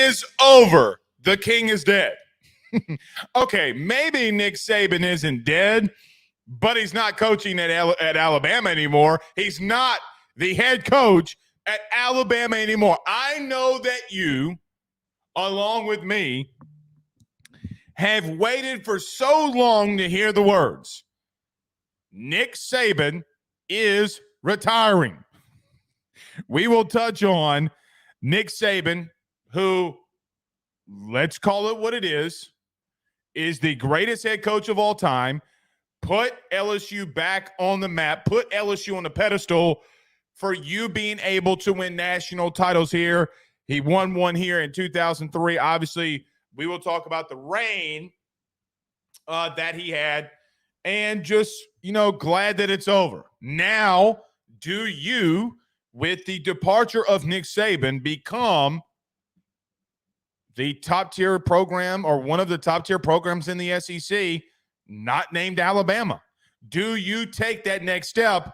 is over. The king is dead. Okay, maybe Nick Saban isn't dead, but he's not coaching at Alabama anymore. He's not the head coach at Alabama anymore. I know that you, along with me, have waited for so long to hear the words. Nick Saban is retiring. We will touch on Nick Saban, who, let's call it what it is the greatest head coach of all time, put LSU back on the map, put LSU on the pedestal for you being able to win national titles here. He won one here in 2003. Obviously, we will talk about the reign that he had and just, glad that it's over. Now, do you, with the departure of Nick Saban, become the top-tier program or one of the top-tier programs in the SEC, not named Alabama? Do you take that next step?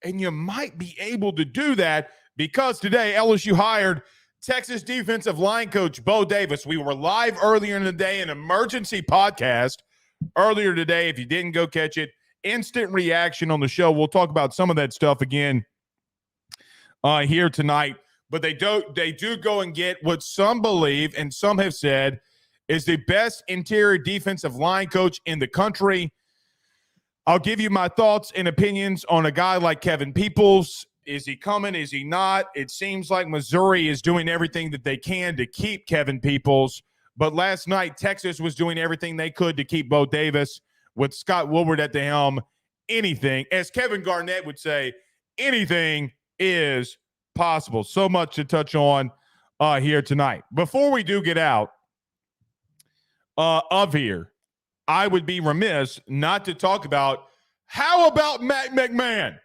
And you might be able to do that because today LSU hired Texas defensive line coach Bo Davis. We were live earlier in the day, an emergency podcast earlier today. If you didn't go catch it, instant reaction on the show. We'll talk about some of that stuff again here tonight. But they do go and get what some believe and some have said is the best interior defensive line coach in the country. I'll give you my thoughts and opinions on a guy like Kevin Peoples. Is he coming? Is he not? It seems like Missouri is doing everything that they can to keep Kevin Peoples. But last night, Texas was doing everything they could to keep Bo Davis with Scott Woodward at the helm. Anything, as Kevin Garnett would say, anything is possible. So much to touch on here tonight. Before we do get out of here, I would be remiss not to talk about how about Matt McMahon?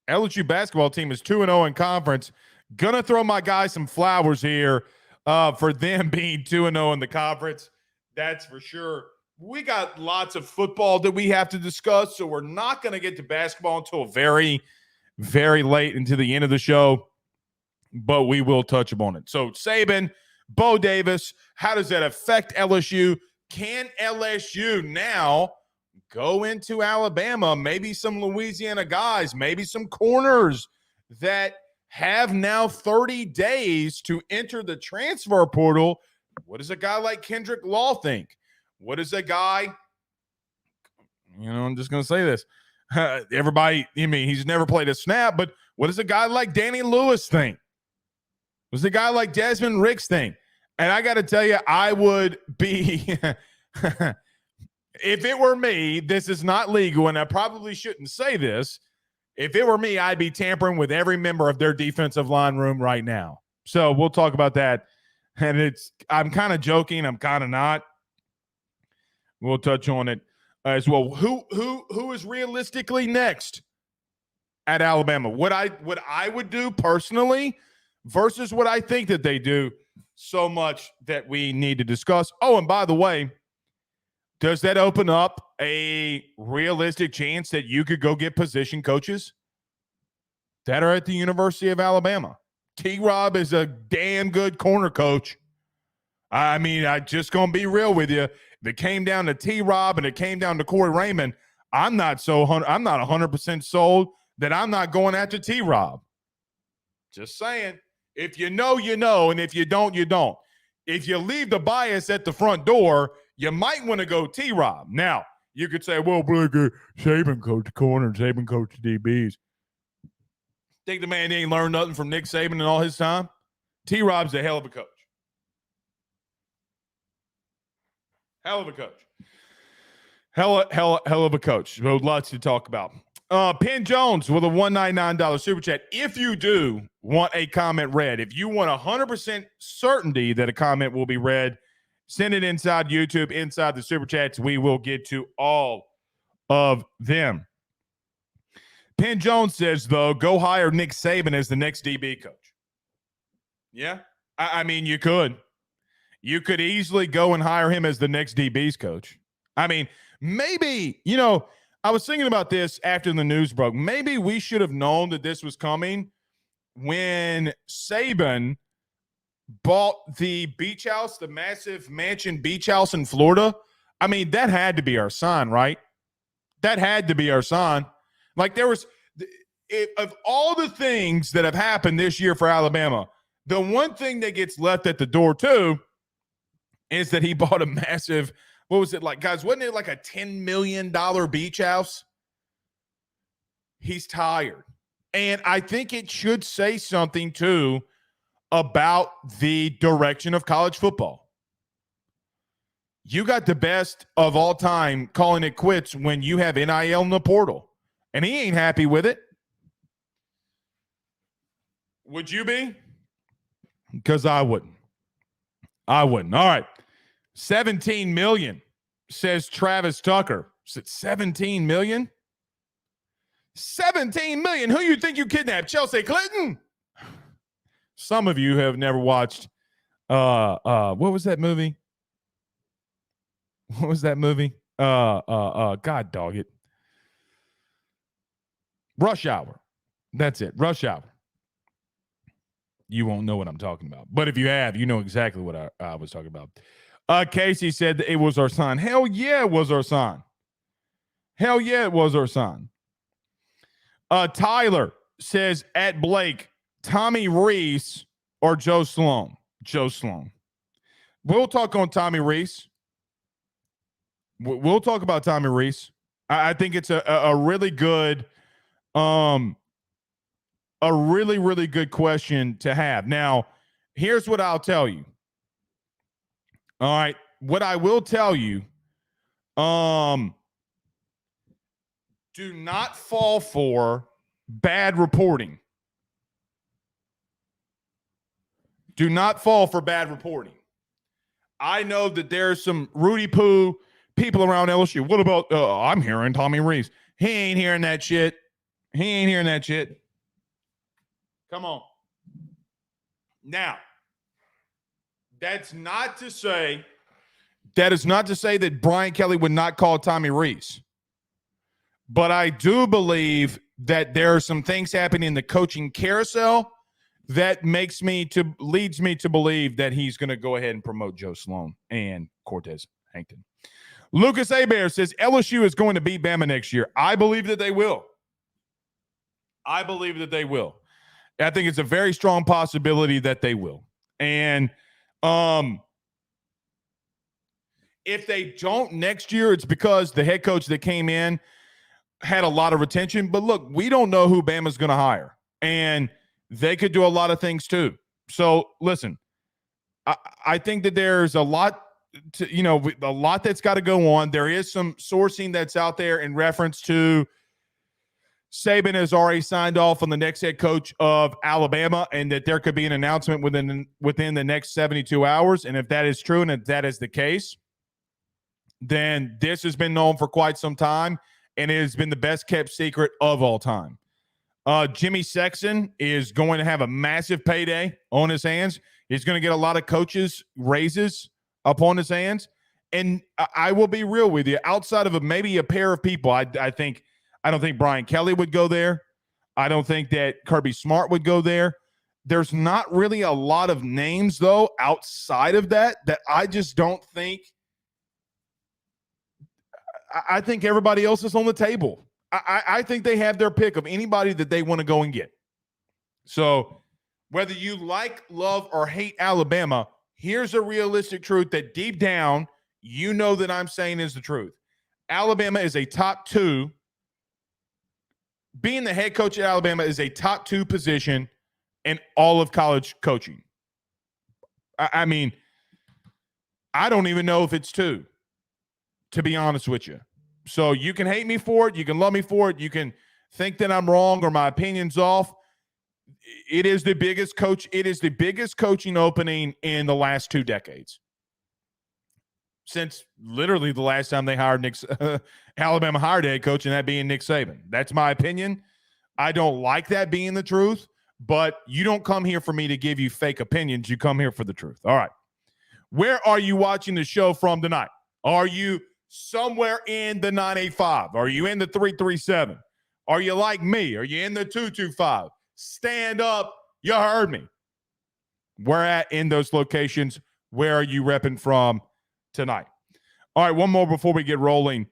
LSU basketball team is 2-0 in conference. Gonna throw my guys some flowers here for them being 2-0 in the conference. That's for sure. We got lots of football that we have to discuss, so we're not going to get to basketball until very, very late into the end of the show, but we will touch upon it. So Saban, Bo Davis, how does that affect LSU? Can LSU now go into Alabama, maybe some Louisiana guys, maybe some corners that have now 30 days to enter the transfer portal? What does a guy like Kendrick Law think? What is a guy, I'm just going to say this. Everybody, he's never played a snap, but what does a guy like Danny Lewis think? What does a guy like Desmond Ricks think? And I got to tell you, I would be if it were me, this is not legal, and I probably shouldn't say this. If it were me, I'd be tampering with every member of their defensive line room right now. So we'll talk about that. And I'm kind of joking. I'm kind of not. We'll touch on it as well. Who is realistically next at Alabama? What I would do personally versus what I think that they do. So much that we need to discuss. Oh, and by the way, does that open up a realistic chance that you could go get position coaches that are at the University of Alabama? T-Rob is a damn good corner coach. I mean, I just going to be real with you. If it came down to T-Rob and it came down to Corey Raymond, I'm not 100% sold that I'm not going after T-Rob. Just saying. If you know, you know, and if you don't, you don't. If you leave the bias at the front door, you might want to go T-Rob. Now, you could say, well, Saban coach corner, Saban coach DBs. Think the man ain't learned nothing from Nick Saban in all his time? T-Rob's a hell of a coach. Hell of a coach. Hell of a coach. So lots to talk about. Penn Jones with a $199 super chat. If you do want a comment read, if you want 100% certainty that a comment will be read, send it inside YouTube, inside the super chats. We will get to all of them. Penn Jones says, though, go hire Nick Saban as the next DB coach. Yeah, I mean, you could. You could easily go and hire him as the next DB's coach. I mean, maybe, I was thinking about this after the news broke. Maybe we should have known that this was coming when Saban bought the beach house, the massive mansion beach house in Florida, I mean, that had to be our sign, right? That had to be our sign. Like there was, of all the things that have happened this year for Alabama, the one thing that gets left at the door too is that he bought a massive, what was it like, guys? Wasn't it like a $10 million beach house? He's tired. And I think it should say something too about the direction of college football. You got the best of all time calling it quits when you have NIL in the portal. And he ain't happy with it. Would you be? Because I wouldn't. I wouldn't. All right. 17 million, says Travis Tucker. Is it 17 million? 17 million. Who you think you kidnapped? Chelsea Clinton? Some of you have never watched what was that movie? What was that movie? God dog it. Rush Hour. That's it. Rush Hour. You won't know what I'm talking about. But if you have, you know exactly what I was talking about. Casey said that it was our sign. Hell yeah, it was our sign. Hell yeah, it was our sign. Tyler says at Blake, Tommy Reese or Joe Sloan? Joe Sloan. We'll talk on Tommy Reese. We'll talk about Tommy Reese. I think it's a really good, really good question to have. Now, here's what I'll tell you. All right. What I will tell you, do not fall for bad reporting. Do not fall for bad reporting. I know that there's some Rudy Poo people around LSU. What about, I'm hearing Tommy Reese. He ain't hearing that shit. He ain't hearing that shit. Come on. Now, that is not to say that Brian Kelly would not call Tommy Reese. But I do believe that there are some things happening in the coaching carousel that leads me to believe that he's going to go ahead and promote Joe Sloan and Cortez Hankton. Lucas Abear says LSU is going to beat Bama next year. I believe that they will. I think it's a very strong possibility that they will. And if they don't next year, it's because the head coach that came in had a lot of retention. But look, we don't know who Bama's going to hire. And they could do a lot of things too. So listen, I think that there's a lot a lot that's got to go on. There is some sourcing that's out there in reference to Saban has already signed off on the next head coach of Alabama, and that there could be an announcement within the next 72 hours. And if that is true, and if that is the case, then this has been known for quite some time, and it has been the best kept secret of all time. Jimmy Sexton is going to have a massive payday on his hands. He's going to get a lot of coaches' raises upon his hands. And I will be real with you. Outside of maybe a pair of people, I don't think Brian Kelly would go there. I don't think that Kirby Smart would go there. There's not really a lot of names, though, outside of that I just don't think. I think everybody else is on the table. I think they have their pick of anybody that they want to go and get. So whether you like, love, or hate Alabama, here's a realistic truth that deep down, you know that I'm saying is the truth. Alabama is a top two. Being the head coach at Alabama is a top two position in all of college coaching. I mean, I don't even know if it's two, to be honest with you. So you can hate me for it. You can love me for it. You can think that I'm wrong or my opinion's off. It is the biggest coaching opening in the last 2 decades. Since literally the last time they hired Alabama hired a head coach, and that being Nick Saban. That's my opinion. I don't like that being the truth, but you don't come here for me to give you fake opinions. You come here for the truth. All right. Where are you watching the show from tonight? Are you somewhere in the 985? Are you in the 337? Are you like me? Are you in the 225? Stand up. You heard me. Where at in those locations? Where are you repping from tonight? All right, one more before we get rolling.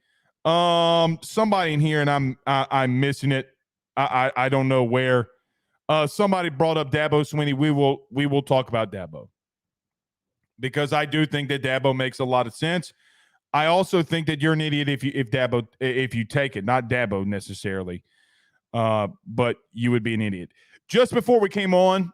Somebody in here, and I'm missing it. I don't know where. Somebody brought up Dabo Swinney. We will talk about Dabo because I do think that Dabo makes a lot of sense. I also think that you're an idiot if you take it, not Dabo necessarily, but you would be an idiot. Just before we came on,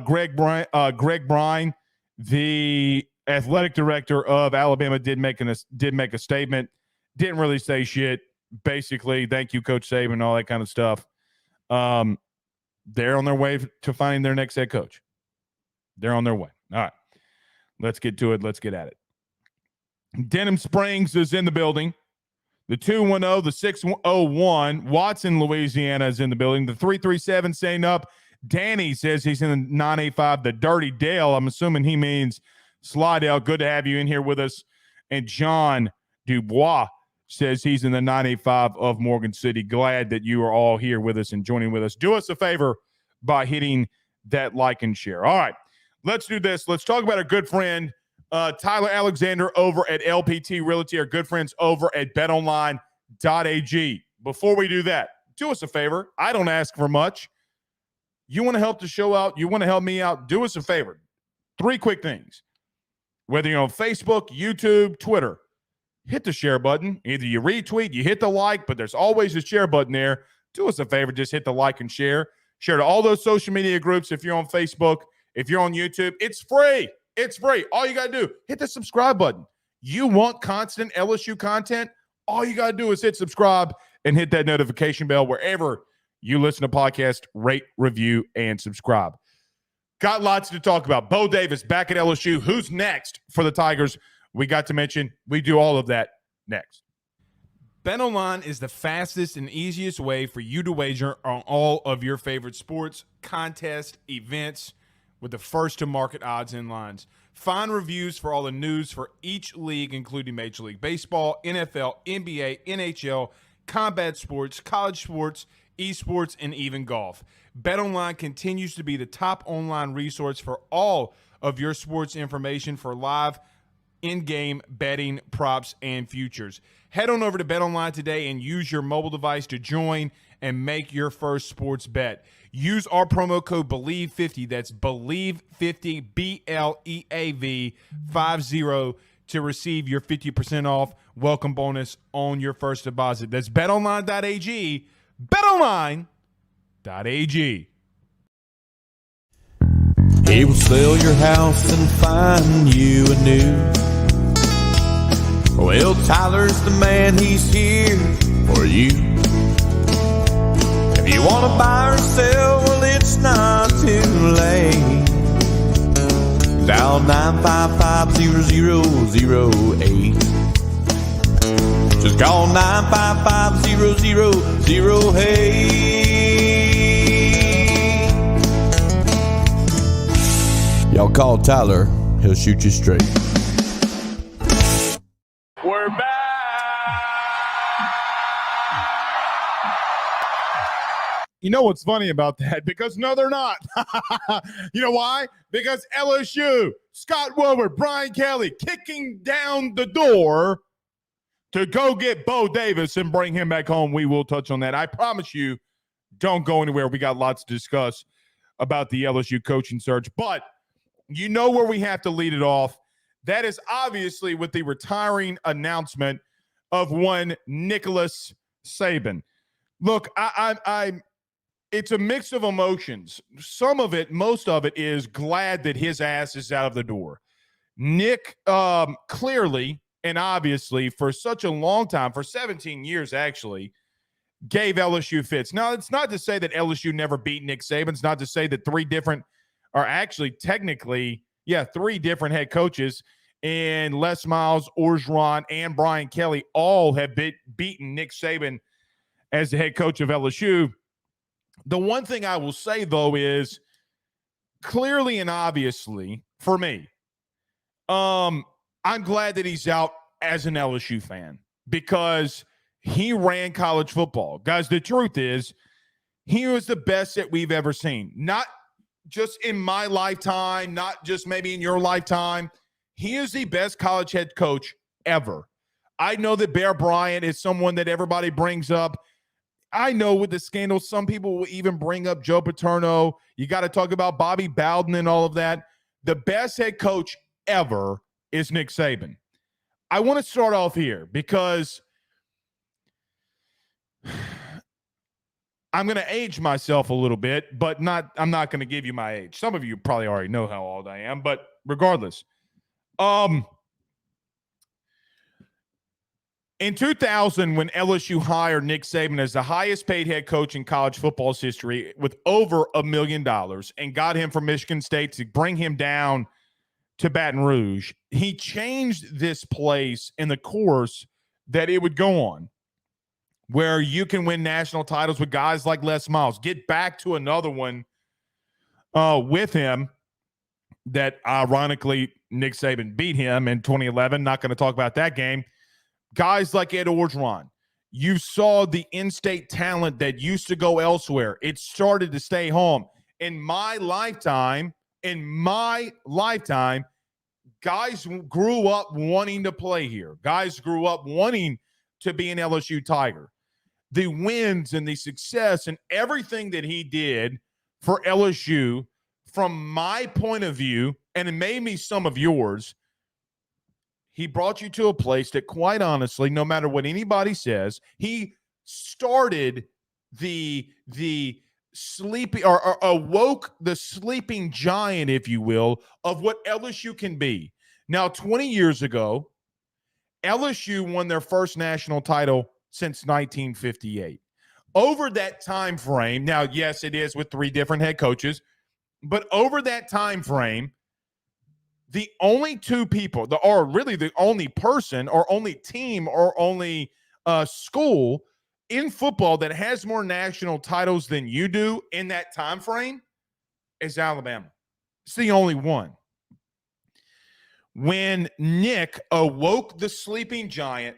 Greg Brine, the athletic director of Alabama, did make a statement. Didn't really say shit. Basically, thank you, Coach Saban, all that kind of stuff. They're on their way to finding their next head coach. They're on their way. All right, let's get to it. Let's get at it. Denham Springs is in the building. The 210, the 601. Watson, Louisiana is in the building. The 337 saying up. Danny says he's in the 985. The Dirty Dale. I'm assuming he means Slidell. Good to have you in here with us. And John Dubois says he's in the 985 of Morgan City. Glad that you are all here with us and joining with us. Do us a favor by hitting that like and share. All right, let's do this. Let's talk about our good friend, Tyler Alexander over at LPT Realty, our good friends over at betonline.ag. Before we do that, do us a favor. I don't ask for much. You want to help the show out? You want to help me out? Do us a favor. 3 quick things. Whether you're on Facebook, YouTube, Twitter, hit the share button. Either you retweet, you hit the like, but there's always a share button there. Do us a favor. Just hit the like and share. Share to all those social media groups if you're on Facebook, if you're on YouTube. It's free. It's free. All you got to do, hit the subscribe button. You want constant LSU content? All you got to do is hit subscribe and hit that notification bell wherever you listen to podcasts, rate, review, and subscribe. Got lots to talk about. Bo Davis back at LSU. Who's next for the Tigers? We got to mention. We do all of that next. BetOnline is the fastest and easiest way for you to wager on all of your favorite sports, contests, events, with the first-to-market odds and lines. Find reviews for all the news for each league, including Major League Baseball, NFL, NBA, NHL, combat sports, college sports, esports, and even golf. BetOnline continues to be the top online resource for all of your sports information for live in-game betting, props, and futures. Head on over to BetOnline today and use your mobile device to join and make your first sports bet. Use our promo code BELIEVE50, that's BELIEVE50, BLEAV 50, to receive your 50% off welcome bonus on your first deposit. That's betonline.ag, betonline.ag. He will sell your house and find you a new. Well, Tyler's the man, he's here for you. If you want to buy or sell, well, it's not too late. Dial 955-0008. Just call 955-0008. Y'all call Tyler, he'll shoot you straight. We're back. You know what's funny about that? Because no, they're not. You know why? Because LSU, Scott Woodward, Brian Kelly kicking down the door to go get Bo Davis and bring him back home. We will touch on that. I promise you, don't go anywhere. We got lots to discuss about the LSU coaching search. But you know where we have to lead it off. That is obviously with the retiring announcement of one Nicholas Saban. Look, it's a mix of emotions. Some of it, most of it, is glad that his ass is out of the door. Nick, clearly and obviously, for such a long time, for 17 years actually, gave LSU fits. Now, it's not to say that LSU never beat Nick Saban. It's not to say that three different head coaches in Les Miles, Orgeron, and Brian Kelly all have beaten Nick Saban as the head coach of LSU. The one thing I will say, though, is clearly and obviously, for me, I'm glad that he's out as an LSU fan because he ran college football. Guys, the truth is he was the best that we've ever seen. Not just in my lifetime, not just maybe in your lifetime, he is the best college head coach ever. I know that Bear Bryant is someone that everybody brings up. I know with the scandal, some people will even bring up Joe Paterno. You got to talk about Bobby Bowden and all of that. The best head coach ever is Nick Saban. I want to start off here because I'm going to age myself a little bit, but I'm not going to give you my age. Some of you probably already know how old I am, but regardless. In 2000, when LSU hired Nick Saban as the highest paid head coach in college football's history with over $1 million and got him from Michigan State to bring him down to Baton Rouge, he changed this place in the course that it would go on, where you can win national titles with guys like Les Miles. Get back to another one with him that ironically Nick Saban beat him in 2011. Not going to talk about that game. Guys like Ed Orgeron. You saw the in-state talent that used to go elsewhere. It started to stay home. In my lifetime, guys grew up wanting to play here. Guys grew up wanting to be an LSU Tiger. The wins and the success and everything that he did for LSU, from my point of view, and maybe some of yours, he brought you to a place that, quite honestly, no matter what anybody says, he started the sleepy or awoke the sleeping giant, if you will, of what LSU can be. Now, 20 years ago, LSU won their first national title since 1958. Over that time frame, now, yes, it is with 3 different head coaches, but over that time frame, the only 2 people, or really the only person or only team or only school in football that has more national titles than you do in that time frame is Alabama. It's the only one. When Nick awoke the sleeping giant,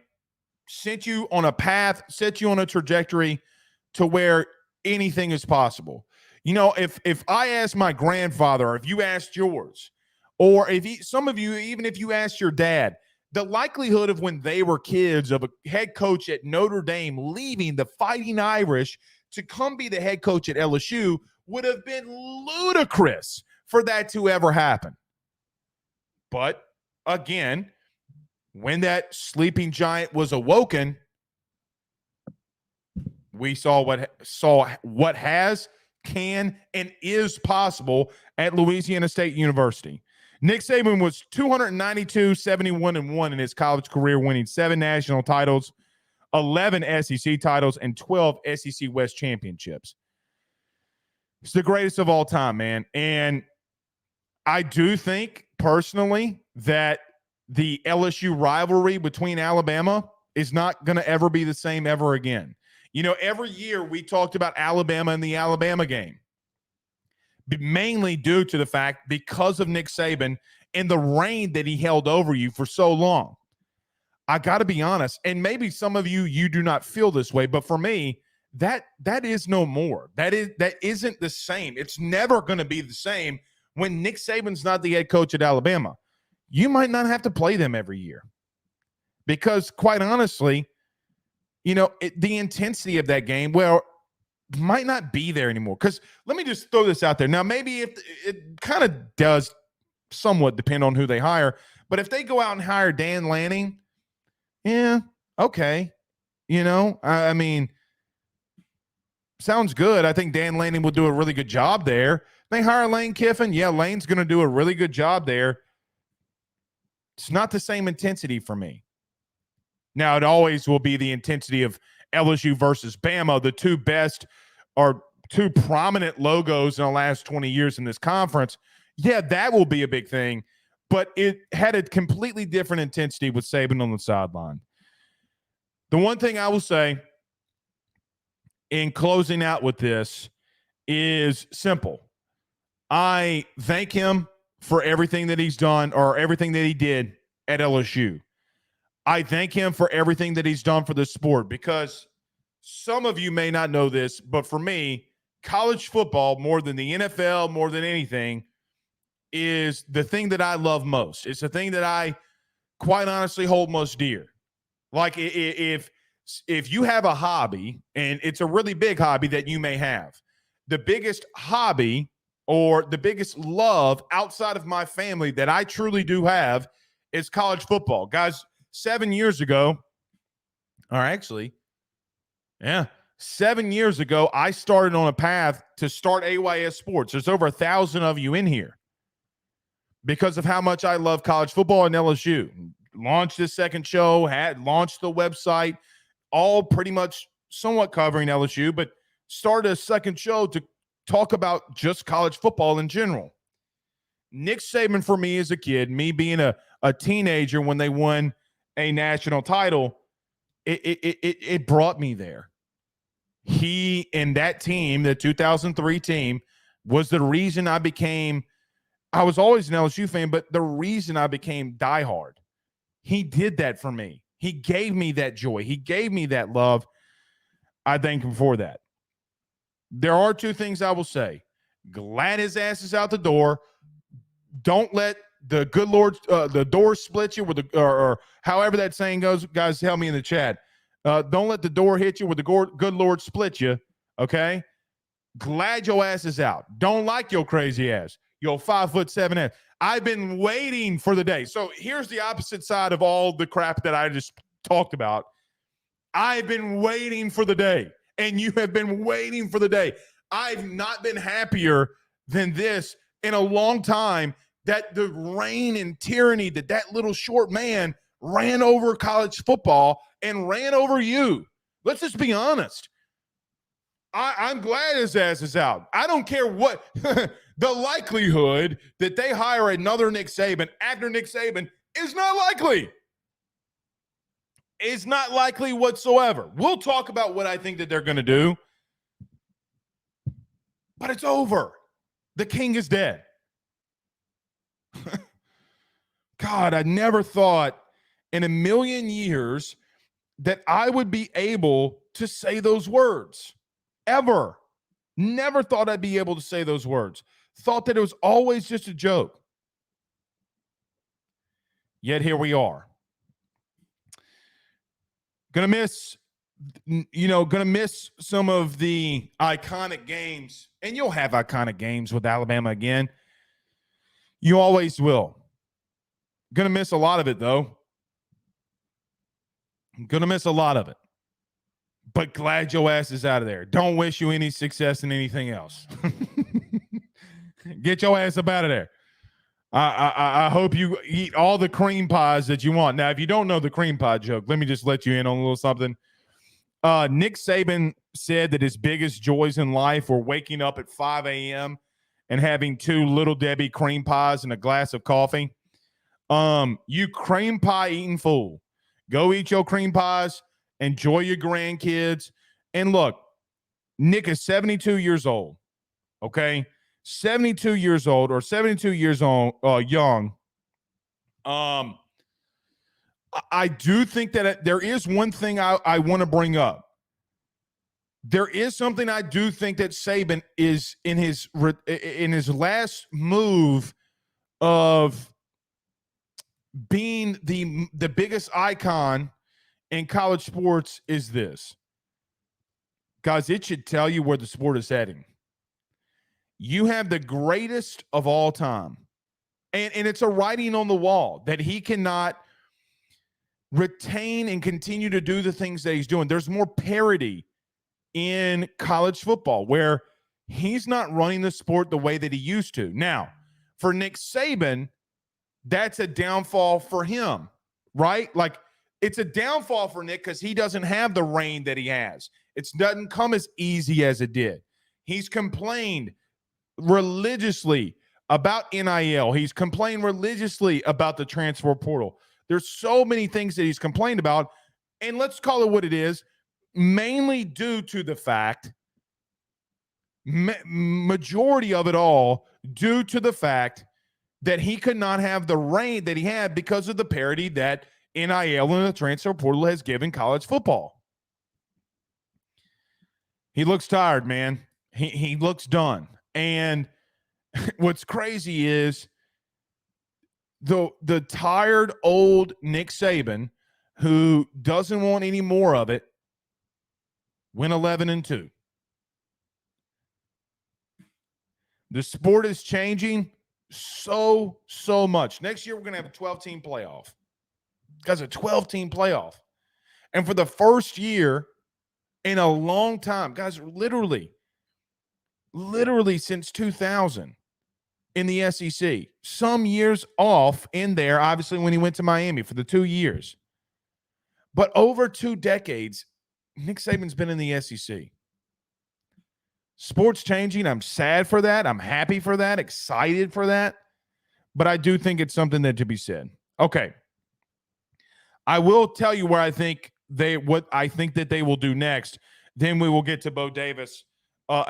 sent you on a path, set you on a trajectory to where anything is possible. You know, if I asked my grandfather, or if you asked yours, or some of you, even if you asked your dad, the likelihood of when they were kids of a head coach at Notre Dame leaving the Fighting Irish to come be the head coach at LSU would have been ludicrous for that to ever happen. But again, when that sleeping giant was awoken, we saw what has, can, and is possible at Louisiana State University. Nick Saban was 292, 71-1 in his college career, winning 7 national titles, 11 SEC titles, and 12 SEC West championships. It's the greatest of all time, man. And I do think personally that the LSU rivalry between Alabama is not going to ever be the same ever again. You know, every year we talked about Alabama and the Alabama game, mainly due to the fact because of Nick Saban and the reign that he held over you for so long. I got to be honest, and maybe some of you do not feel this way, but for me, that is no more. That isn't the same. It's never going to be the same when Nick Saban's not the head coach at Alabama. You might not have to play them every year because, quite honestly, you know, the intensity of that game, well, might not be there anymore. Because let me just throw this out there. Now, maybe if it kind of does somewhat depend on who they hire, but if they go out and hire Dan Lanning, yeah, okay. You know, I mean, sounds good. I think Dan Lanning will do a really good job there. They hire Lane Kiffin. Yeah, Lane's going to do a really good job there. It's not the same intensity for me. Now, it always will be the intensity of LSU versus Bama, the 2 best or 2 prominent logos in the last 20 years in this conference. Yeah, that will be a big thing, but it had a completely different intensity with Saban on the sideline. The one thing I will say in closing out with this is simple. I thank him for everything that he's done or everything that he did at LSU. I thank him for everything that he's done for the sport because some of you may not know this, but for me, college football, more than the NFL, more than anything, is the thing that I love most. It's the thing that I quite honestly hold most dear. Like if you have a hobby, and it's a really big hobby that you may have, the biggest hobby or the biggest love outside of my family that I truly do have is college football. Guys, 7 years ago, or actually, yeah, 7 years ago, I started on a path to start AYS Sports. There's over 1,000 of you in here because of how much I love college football and LSU. Launched this second show, had launched the website, all pretty much somewhat covering LSU, but started a second show to talk about just college football in general. Nick Saban, for me as a kid, me being a teenager when they won a national title, it brought me there. He and that team, the 2003 team, was the reason I was always an LSU fan, but the reason I became diehard. He did that for me. He gave me that joy. He gave me that love. I thank him for that. There are two things I will say. Glad his ass is out the door. Don't let the good Lord, the door split you with or however that saying goes. Guys, help me in the chat. Don't let the door hit you with the good Lord split you. Okay. Glad your ass is out. Don't like your crazy ass. Your 5'7" ass. I've been waiting for the day. So here's the opposite side of all the crap that I just talked about. I've been waiting for the day, and you have been waiting for the day. I've not been happier than this in a long time, that the reign and tyranny that little short man ran over college football and ran over you. Let's just be honest. I'm glad his ass is out. I don't care what the likelihood that they hire another Nick Saban after Nick Saban is not likely. It's not likely whatsoever. We'll talk about what I think that they're going to do, but it's over. The king is dead. God, I never thought in a million years that I would be able to say those words. Ever. Never thought I'd be able to say those words. Thought that it was always just a joke. Yet here we are. Gonna miss some of the iconic games. And you'll have iconic games with Alabama again. You always will. Gonna miss a lot of it, though. Gonna miss a lot of it. But glad your ass is out of there. Don't wish you any success in anything else. Get your ass up out of there. I hope you eat all the cream pies that you want. Now, if you don't know the cream pie joke, let me just let you in on a little something. Nick Saban said that his biggest joys in life were waking up at 5 a.m. and having 2 Little Debbie cream pies and a glass of coffee. You cream pie eating fool. Go eat your cream pies. Enjoy your grandkids. And look, Nick is 72 years old. Okay? 72 years old or 72 years old, young. I do think that there is one thing I want to bring up. There is something I do think that Saban is in his last move of being the biggest icon in college sports is this. Guys, it should tell you where the sport is heading. You have the greatest of all time. And it's a writing on the wall that he cannot retain and continue to do the things that he's doing. There's more parity in college football where he's not running the sport the way that he used to. Now, for Nick Saban, that's a downfall for him, right? Like, it's a downfall for Nick because he doesn't have the reign that he has. It doesn't come as easy as it did. He's complained religiously about NIL. He's complained religiously about the transfer portal. There's so many things that he's complained about, and let's call it what it is, mainly due to the fact, majority of it all, due to the fact that he could not have the reign that he had because of the parity that NIL and the transfer portal has given college football. He looks tired, man. He looks done. And what's crazy is the tired old Nick Saban, who doesn't want any more of it, went 11-2. The sport is changing so much. Next year, we're going to have a 12-team playoff. Guys, a 12-team playoff. And for the first year in a long time, guys, literally since 2000 in the SEC, some years off in there, obviously, when he went to Miami for the 2 years. But over 2 decades, Nick Saban's been in the SEC. Sports changing. I'm sad for that. I'm happy for that. Excited for that. But I do think it's something that to be said. Okay. I will tell you where I think what I think that they will do next. Then we will get to Bo Davis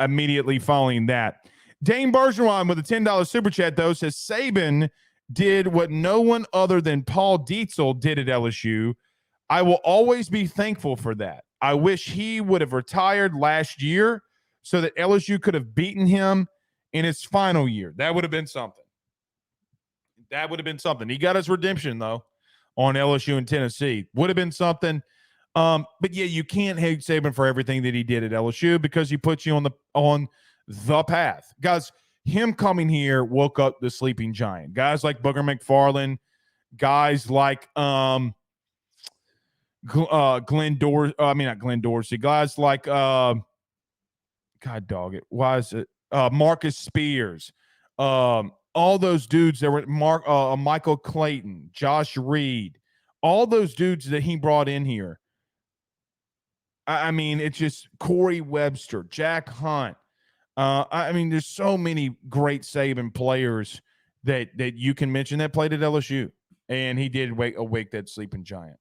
immediately following that. Dane Bergeron with a $10 super chat, though, says Saban did what no one other than Paul Dietzel did at LSU. I will always be thankful for that. I wish he would have retired last year so that LSU could have beaten him in his final year. That would have been something. He got his redemption, though, on LSU and Tennessee. Would have been something. But yeah, you can't hate Saban for everything that he did at LSU because he puts you on the path. Guys, him coming here woke up the sleeping giant. Guys like Booger McFarland, guys like Glenn Dorsey. Not Glenn Dorsey. Guys like God dog it. Why is it Marcus Spears? All those dudes that were Michael Clayton, Josh Reed, all those dudes that he brought in here. I mean, it's just Corey Webster, Jack Hunt. There's so many great Saban players that you can mention that played at LSU, and he did awake that sleeping giant.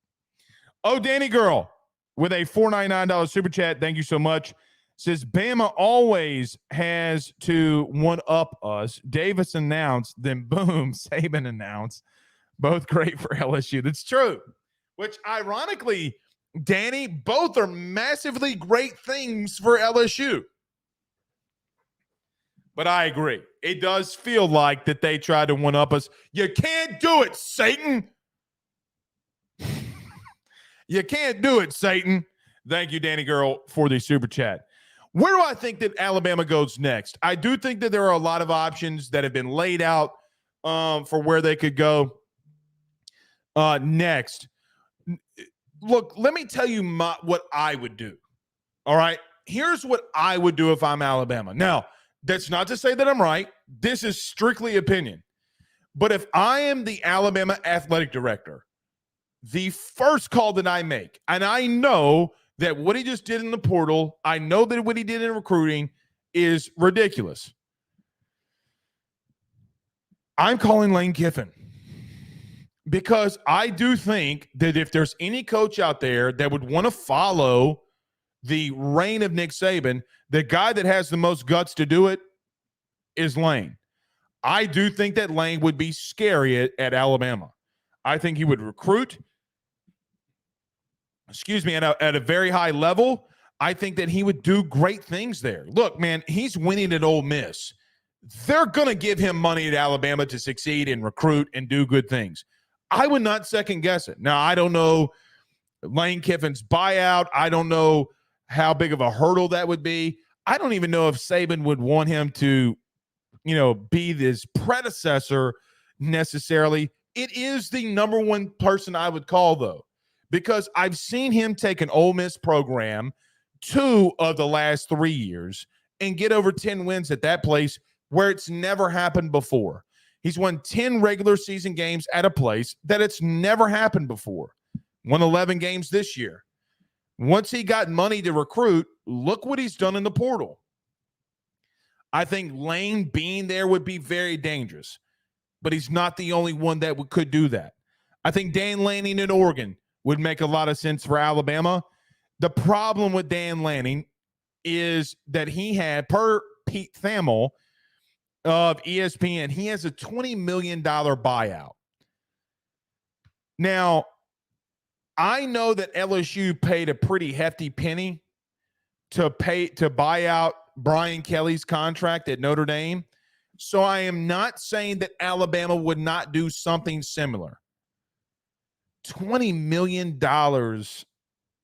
Oh, Danny Girl with a $4.99 super chat. Thank you so much. Says Bama always has to one-up us. Davis announced, then boom, Saban announced. Both great for LSU. That's true. Which, ironically, Danny, both are massively great things for LSU. But I agree. It does feel like that they try to one-up us. You can't do it, Satan. You can't do it, Satan. Thank you, Danny Girl, for the super chat. Where do I think that Alabama goes next? I do think that there are a lot of options that have been laid out for where they could go next. Look, let me tell you what I would do. All right? Here's what I would do if I'm Alabama. Now, that's not to say that I'm right. This is strictly opinion. But if I am the Alabama athletic director, the first call that I make, and I know that what he just did in the portal, I know that what he did in recruiting is ridiculous. I'm calling Lane Kiffin because I do think that if there's any coach out there that would want to follow the reign of Nick Saban, the guy that has the most guts to do it is Lane. I do think that Lane would be scary at Alabama. I think he would recruit, at a very high level. I think that he would do great things there. Look, man, he's winning at Ole Miss. They're going to give him money at Alabama to succeed and recruit and do good things. I would not second guess it. Now, I don't know Lane Kiffin's buyout. I don't know how big of a hurdle that would be. I don't even know if Saban would want him to, be this predecessor necessarily. It is the number one person I would call, though, because I've seen him take an Ole Miss program 2 of the last 3 years and get over 10 wins at that place where it's never happened before. He's won 10 regular season games at a place that it's never happened before. Won 11 games this year. Once he got money to recruit, look what he's done in the portal. I think Lane being there would be very dangerous, but he's not the only one that could do that. I think Dan Lanning in Oregon would make a lot of sense for Alabama. The problem with Dan Lanning is that he had, per Pete Thamel of ESPN, he has a $20 million buyout. Now, I know that LSU paid a pretty hefty penny to buy out Brian Kelly's contract at Notre Dame. So I am not saying that Alabama would not do something similar. $20 million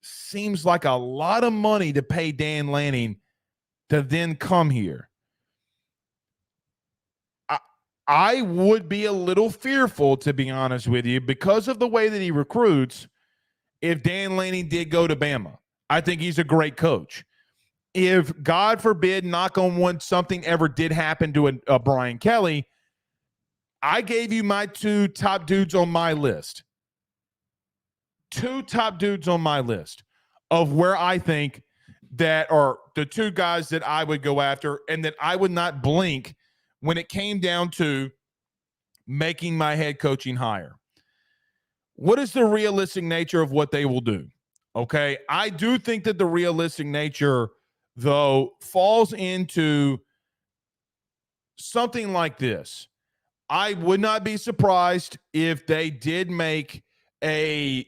seems like a lot of money to pay Dan Lanning to then come here. I would be a little fearful, to be honest with you, because of the way that he recruits, if Dan Lanning did go to Bama. I think he's a great coach. If, God forbid, knock on wood, something ever did happen to a Brian Kelly, I gave you my two top dudes on my list. Two top dudes on my list of where I think that are the two guys that I would go after and that I would not blink when it came down to making my head coaching hire. What is the realistic nature of what they will do? Okay, I do think that the realistic nature, though, falls into something like this. I would not be surprised if they did make a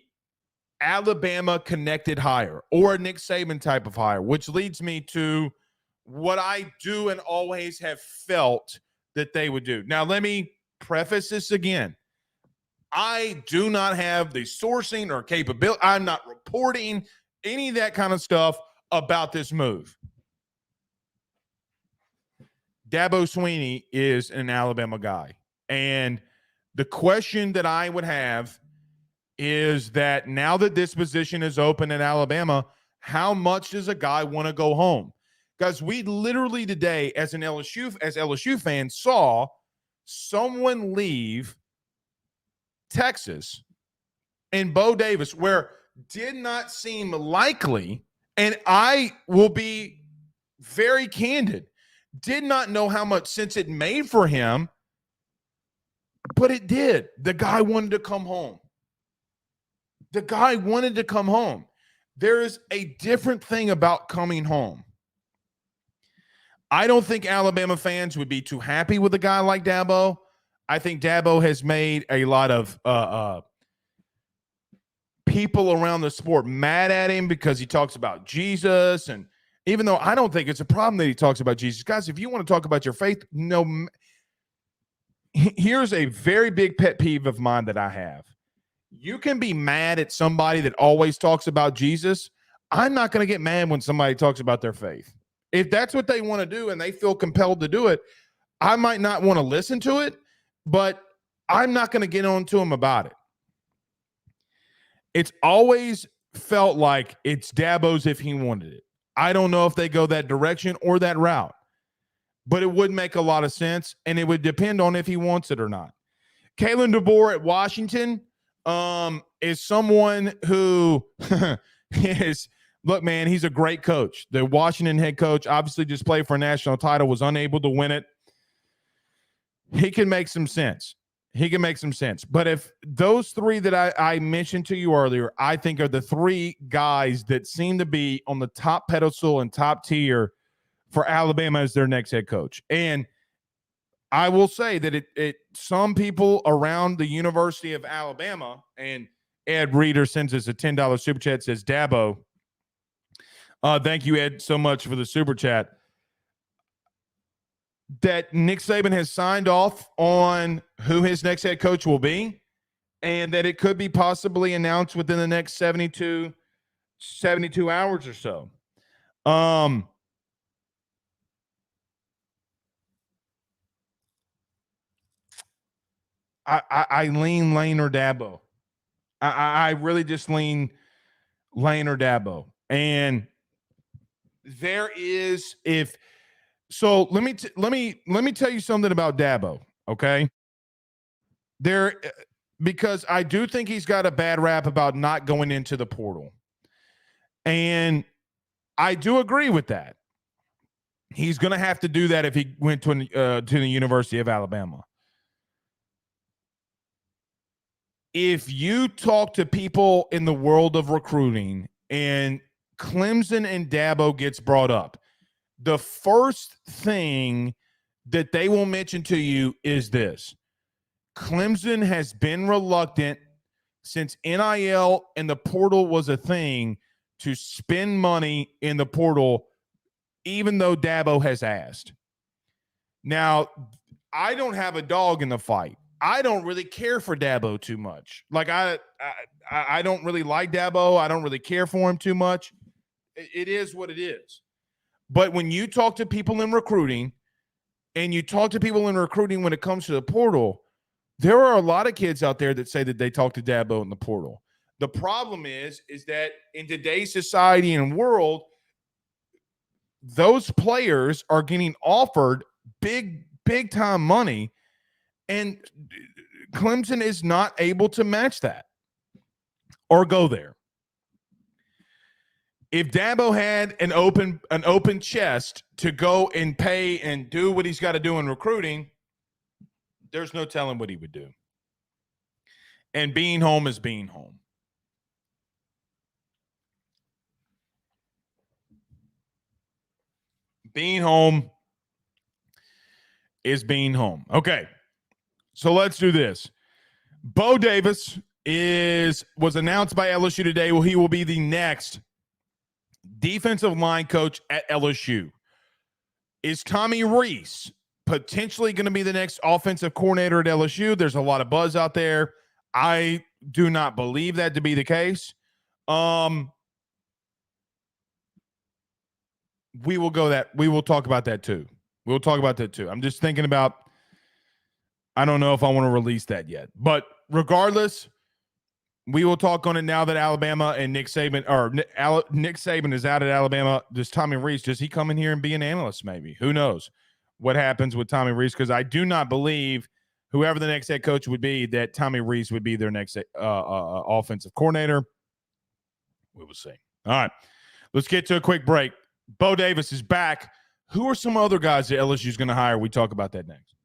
Alabama connected hire or a Nick Saban type of hire, which leads me to what I do and always have felt that they would do. Now, let me preface this again. I do not have the sourcing or capability. I'm not reporting any of that kind of stuff about this move. Dabo Swinney is an Alabama guy. And the question that I would have is that now that this position is open in Alabama, how much does a guy want to go home? Because we literally today, as LSU fans, saw someone leave Texas and Bo Davis, where did not seem likely, and I will be very candid, did not know how much sense it made for him, but it did. The guy wanted to come home. The guy wanted to come home. There is a different thing about coming home. I don't think Alabama fans would be too happy with a guy like Dabo. I think Dabo has made a lot of people around the sport mad at him because he talks about Jesus. And even though I don't think it's a problem that he talks about Jesus, guys, if you want to talk about your faith, here's a very big pet peeve of mine that I have. You can be mad at somebody that always talks about Jesus. I'm not going to get mad when somebody talks about their faith. If that's what they want to do and they feel compelled to do it, I might not want to listen to it, but I'm not going to get on to them about it. It's always felt like it's Dabo's if he wanted it. I don't know if they go that direction or that route, but it would make a lot of sense, and it would depend on if he wants it or not. Kalen DeBoer at Washington is someone who is, look, man, he's a great coach. The Washington head coach obviously just played for a national title, was unable to win it. He can make some sense. But if those three that I mentioned to you earlier, I think are the three guys that seem to be on the top pedestal and top tier for Alabama as their next head coach. And I will say that it some people around the University of Alabama, and Ed Reeder sends us a $10 super chat, says Dabo. Thank you, Ed, so much for the super chat. That Nick Saban has signed off on who his next head coach will be, and that it could be possibly announced within the next 72 hours or so. I lean Lane or Dabo. I really just lean Lane or Dabo. And there is, if so, let me tell you something about Dabo, okay? Because I do think he's got a bad rap about not going into the portal. And I do agree with that. He's going to have to do that if he went to the University of Alabama. If you talk to people in the world of recruiting and Clemson and Dabo gets brought up, the first thing that they will mention to you is this. Clemson has been reluctant since NIL and the portal was a thing to spend money in the portal even though Dabo has asked. Now, I don't have a dog in the fight. I don't really care for Dabo too much. Like I don't really like Dabo. I don't really care for him too much. It is what it is. But when you talk to people in recruiting, and you talk to people in recruiting when it comes to the portal, there are a lot of kids out there that say that they talk to Dabo in the portal. The problem is that in today's society and world, those players are getting offered big time money, and Clemson is not able to match that or go there. If Dabo had an open chest to go and pay and do what he's got to do in recruiting, there's no telling what he would do. And being home is being home. Being home is being home. Okay, so let's do this. Bo Davis was announced by LSU today. Well, he will be the next defensive line coach at LSU. Is Tommy Rees potentially going to be the next offensive coordinator at LSU? There's a lot of buzz out there. I do not believe that to be the case. We will talk about that too. We'll talk about that too. I'm just thinking about, I don't know if I want to release that yet. But regardless, we will talk on it now that Alabama and Nick Saban is out at Alabama. Does Tommy Rees, does he come in here and be an analyst maybe? Who knows what happens with Tommy Rees? Because I do not believe whoever the next head coach would be, that Tommy Rees would be their next offensive coordinator. We will see. All right, let's get to a quick break. Bo Davis is back. Who are some other guys that LSU is going to hire? We talk about that next.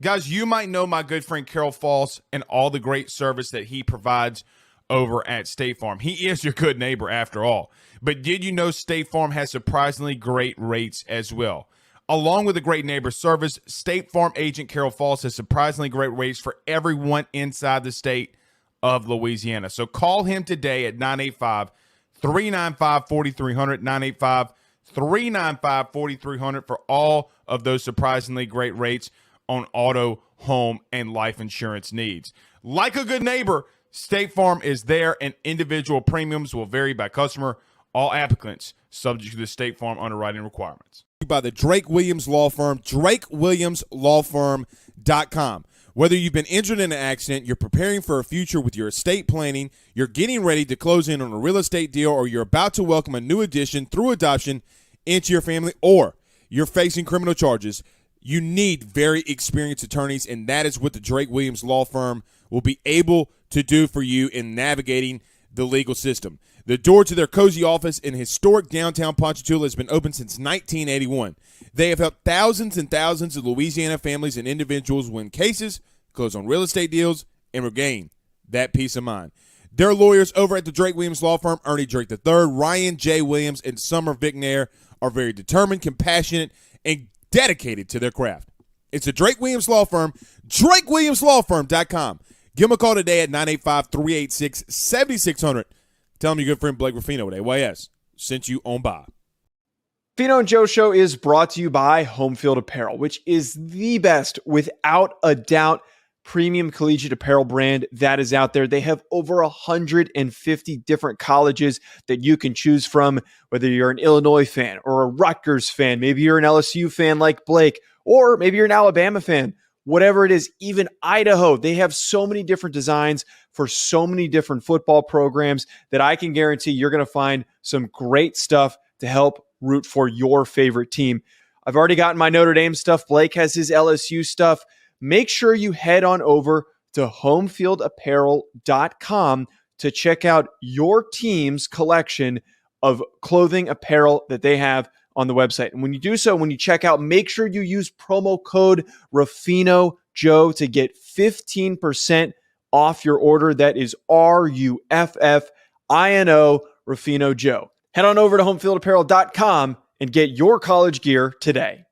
Guys, you might know my good friend Carol Falls and all the great service that he provides over at State Farm. He is your good neighbor after all. But did you know State Farm has surprisingly great rates as well? Along with the great neighbor service, State Farm agent Carol Falls has surprisingly great rates for everyone inside the state of Louisiana. So call him today at 985-395-4300, 985-395-4300 for all of those surprisingly great rates on auto, home, and life insurance needs. Like a good neighbor, State Farm is there, and individual premiums will vary by customer. All applicants subject to the State Farm underwriting requirements. By the Drake Williams Law Firm, drakewilliamslawfirm.com. Whether you've been injured in an accident, you're preparing for a future with your estate planning, you're getting ready to close in on a real estate deal, or you're about to welcome a new addition through adoption into your family, or you're facing criminal charges, you need very experienced attorneys, and that is what the Drake Williams Law Firm will be able to do for you in navigating the legal system. The door to their cozy office in historic downtown Ponchatoula has been open since 1981. They have helped thousands and thousands of Louisiana families and individuals win cases, close on real estate deals, and regain that peace of mind. Their lawyers over at the Drake Williams Law Firm, Ernie Drake III, Ryan J. Williams, and Summer Vignair, are very determined, compassionate, and dedicated to their craft. It's the Drake Williams Law Firm, drakewilliamslawfirm.com. Give them a call today at 985-386-7600. Tell them your good friend Blake Ruffino at AYS sent you on by. Fino and Joe Show is brought to you by Home Field Apparel, which is the best, without a doubt, premium collegiate apparel brand that is out there. They have over 150 different colleges that you can choose from, whether you're an Illinois fan or a Rutgers fan, maybe you're an LSU fan like Blake, or maybe you're an Alabama fan. Whatever it is, even Idaho, they have so many different designs for so many different football programs that I can guarantee you're going to find some great stuff to help root for your favorite team. I've already gotten my Notre Dame stuff. Blake has his LSU stuff. Make sure you head on over to homefieldapparel.com to check out your team's collection of clothing apparel that they have on the website. And when you do so, when you check out, make sure you use promo code RuffinoJoe to get 15% off your order. That is RUFFINO, Ruffino Joe. Head on over to homefieldapparel.com and get your college gear today.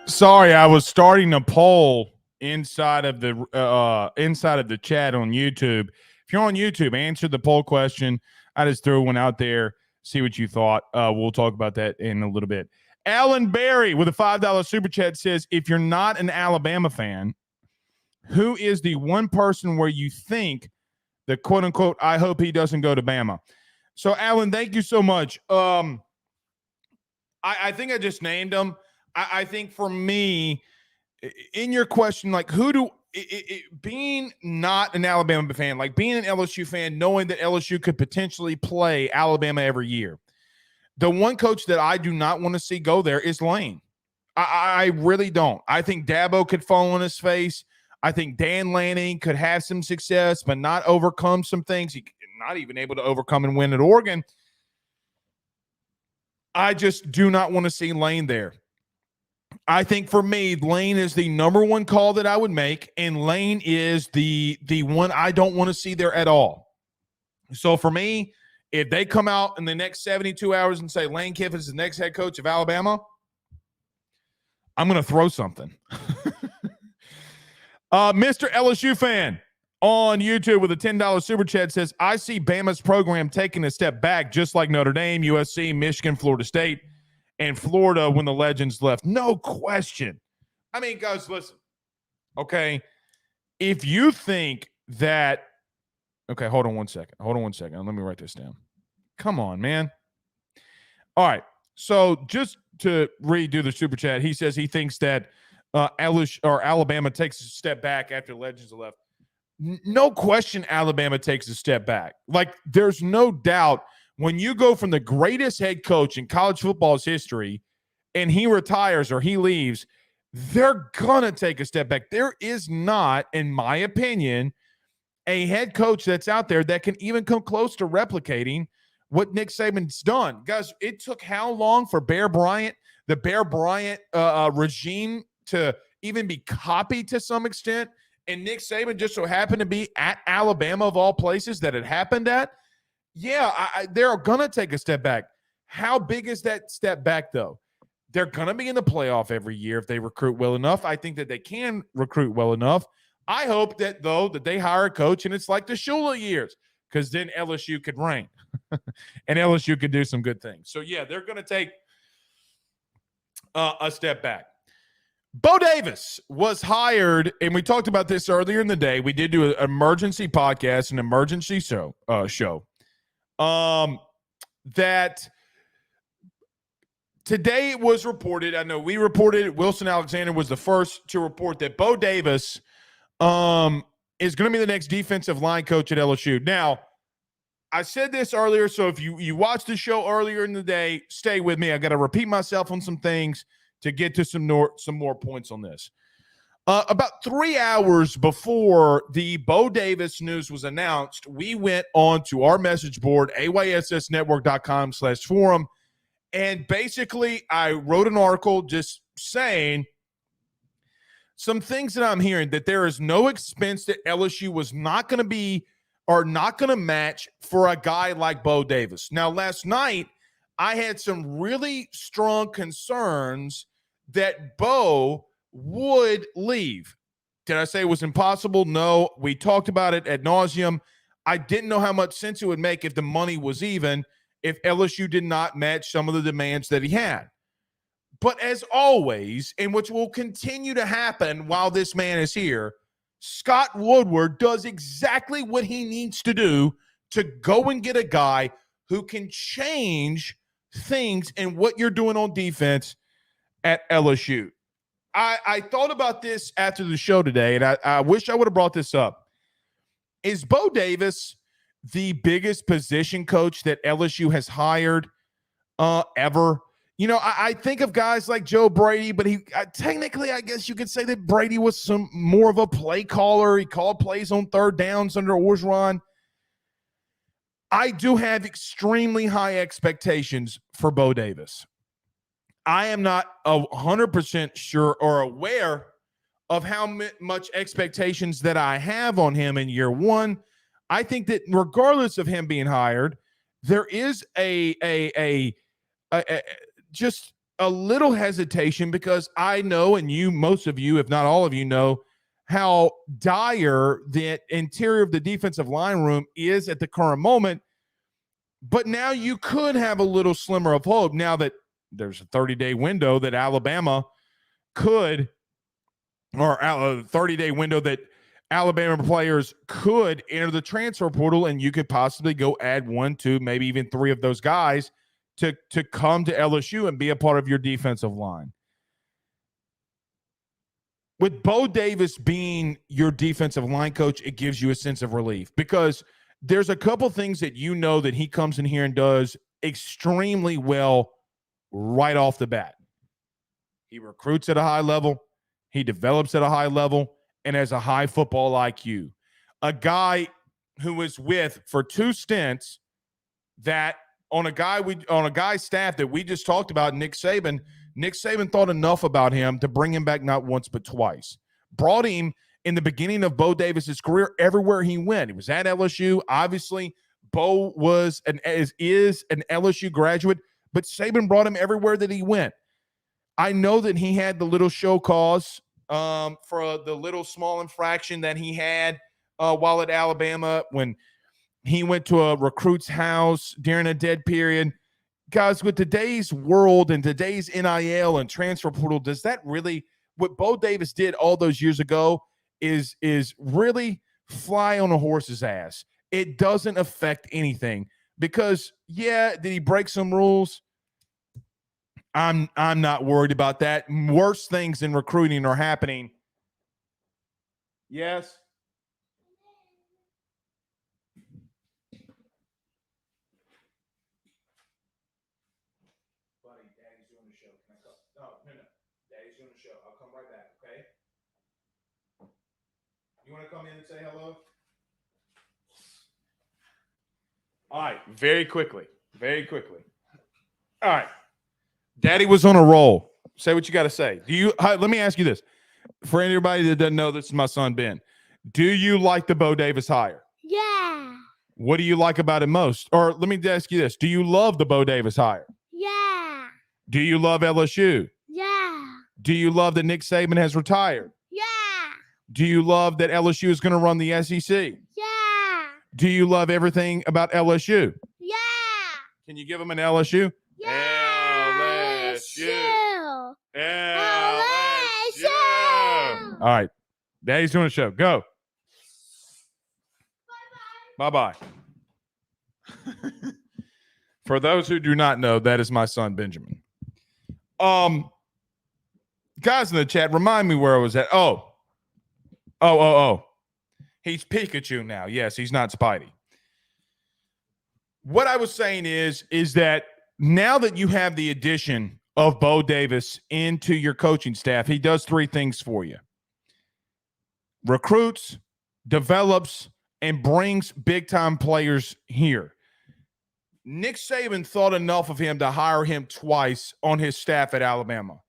Sorry, I was starting a poll inside of the chat on YouTube. If you're on YouTube, answer the poll question. I just threw one out there. See what you thought. We'll talk about that in a little bit. Alan Berry with a $5 super chat says, if you're not an Alabama fan, who is the one person where you think the quote unquote, I hope he doesn't go to Bama? So, Alan, thank you so much. I think I just named them. I think for me, in your question, like who do being not an Alabama fan, like being an LSU fan, knowing that LSU could potentially play Alabama every year, the one coach that I do not want to see go there is Lane. I really don't. I think Dabo could fall on his face. I think Dan Lanning could have some success, but not overcome some things. He not even able to overcome and win at Oregon. I just do not want to see Lane there. I think for me, Lane is the number one call that I would make, and Lane is the one I don't want to see there at all. So for me, if they come out in the next 72 hours and say Lane Kiffin is the next head coach of Alabama, I'm going to throw something. Mr. LSU fan on YouTube with a $10 super chat says, I see Bama's program taking a step back, just like Notre Dame, USC, Michigan, Florida State, and Florida when the legends left. No question. I mean, guys, listen. Okay, if you think that – okay, hold on one second. Let me write this down. Come on, man. All right, so just to redo the super chat, he says he thinks that Alabama takes a step back after the legends are left. No question Alabama takes a step back. Like, there's no doubt when you go from the greatest head coach in college football's history and he retires or he leaves, they're going to take a step back. There is not, in my opinion, a head coach that's out there that can even come close to replicating what Nick Saban's done. Guys, it took how long for the Bear Bryant regime to even be copied to some extent? And Nick Saban just so happened to be at Alabama of all places that it happened at. Yeah, they're going to take a step back. How big is that step back, though? They're going to be in the playoff every year if they recruit well enough. I think that they can recruit well enough. I hope that, though, that they hire a coach and it's like the Shula years, because then LSU could reign and LSU could do some good things. So, yeah, they're going to take a step back. Bo Davis was hired, and we talked about this earlier in the day. We did do an emergency podcast, an emergency show. That today it was reported. I know we reported it. Wilson Alexander was the first to report that Bo Davis is going to be the next defensive line coach at LSU. Now, I said this earlier, so if you watched the show earlier in the day, stay with me. I got to repeat myself on some things to get to some more points on this. About 3 hours before the Bo Davis news was announced, we went on to our message board, ayssnetwork.com/forum, and basically I wrote an article just saying some things that I'm hearing, that there is no expense that LSU was not going to be or not going to match for a guy like Bo Davis. Now, last night, I had some really strong concerns that Bo would leave. Did I say it was impossible? No. We talked about it ad nauseum. I didn't know how much sense it would make if the money was even, if LSU did not match some of the demands that he had. But as always, and which will continue to happen while this man is here, Scott Woodward does exactly what he needs to do to go and get a guy who can change things in what you're doing on defense at LSU. I thought about this after the show today, and I wish I would have brought this up. Is Bo Davis the biggest position coach that LSU has hired ever? You know, I think of guys like Joe Brady, but technically, I guess you could say that Brady was some more of a play caller. He called plays on third downs under Orgeron. I do have extremely high expectations for Bo Davis. I am not 100% sure or aware of how much expectations that I have on him in year one. I think that regardless of him being hired, there is just a little hesitation, because I know, and most of you, if not all of you, know how dire the interior of the defensive line room is at the current moment. But now you could have a little slimmer of hope now that there's a 30-day window that Alabama could, or a 30-day window that Alabama players could enter the transfer portal, and you could possibly go add 1, 2, maybe even 3 of those guys to come to LSU and be a part of your defensive line. With Bo Davis being your defensive line coach, it gives you a sense of relief because there's a couple things that you know that he comes in here and does extremely well right off the bat. He recruits at a high level. He develops at a high level and has a high football IQ. A guy who was with for 2 stints that on a guy's staff that we just talked about, Nick Saban thought enough about him to bring him back not once but twice. Brought him in the beginning of Bo Davis's career everywhere he went. He was at LSU. Obviously, Bo is an LSU graduate, but Saban brought him everywhere that he went. I know that he had the little show cause for the little small infraction that he had while at Alabama when he went to a recruit's house during a dead period. Guys, with today's world and today's NIL and transfer portal, does that really, what Bo Davis did all those years ago is really fly on a horse's ass. It doesn't affect anything because, yeah, did he break some rules? I'm not worried about that. Worse things in recruiting are happening. Yes. Buddy, Daddy's doing the show. Can I come? No. Daddy's doing the show. I'll come right back, okay? You want to come in and say hello? All right, very quickly. All right. Daddy was on a roll. Say what you got to say. Let me ask you this. For anybody that doesn't know, this is my son, Ben. Do you like the Bo Davis hire? Yeah. What do you like about it most? Or let me ask you this. Do you love the Bo Davis hire? Yeah. Do you love LSU? Yeah. Do you love that Nick Saban has retired? Yeah. Do you love that LSU is going to run the SEC? Yeah. Do you love everything about LSU? Yeah. Can you give them an LSU? Yeah. LSU. All right. Daddy's doing a show. Go. Bye-bye. For those who do not know, that is my son, Benjamin. Guys in the chat, remind me where I was at. Oh. He's Pikachu now. Yes, he's not Spidey. What I was saying is that now that you have the addition of Bo Davis into your coaching staff, he does 3 things for you. Recruits, develops, and brings big-time players here. Nick Saban thought enough of him to hire him twice on his staff at Alabama.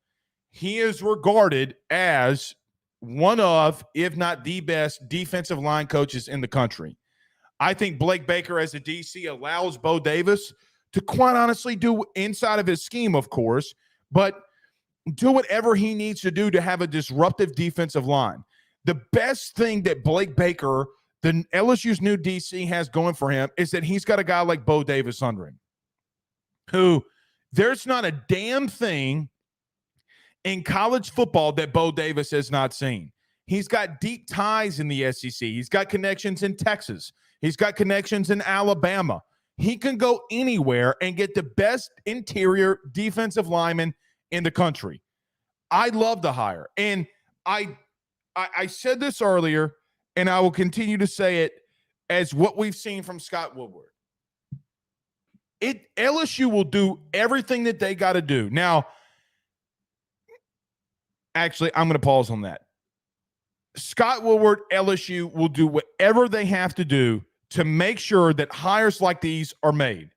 He is regarded as one of, if not the best, defensive line coaches in the country. I think Blake Baker as a DC allows Bo Davis to quite honestly do inside of his scheme, of course, but do whatever he needs to do to have a disruptive defensive line. The best thing that Blake Baker, the LSU's new DC, has going for him is that he's got a guy like Bo Davis under him, who there's not a damn thing in college football that Bo Davis has not seen. He's got deep ties in the SEC. He's got connections in Texas. He's got connections in Alabama. He can go anywhere and get the best interior defensive lineman in the country. I love the hire. And I said this earlier, and I will continue to say it as what we've seen from Scott Woodward. LSU will do everything that they got to do. Now, actually, I'm going to pause on that. Scott Woodward, LSU will do whatever they have to do to make sure that hires like these are made.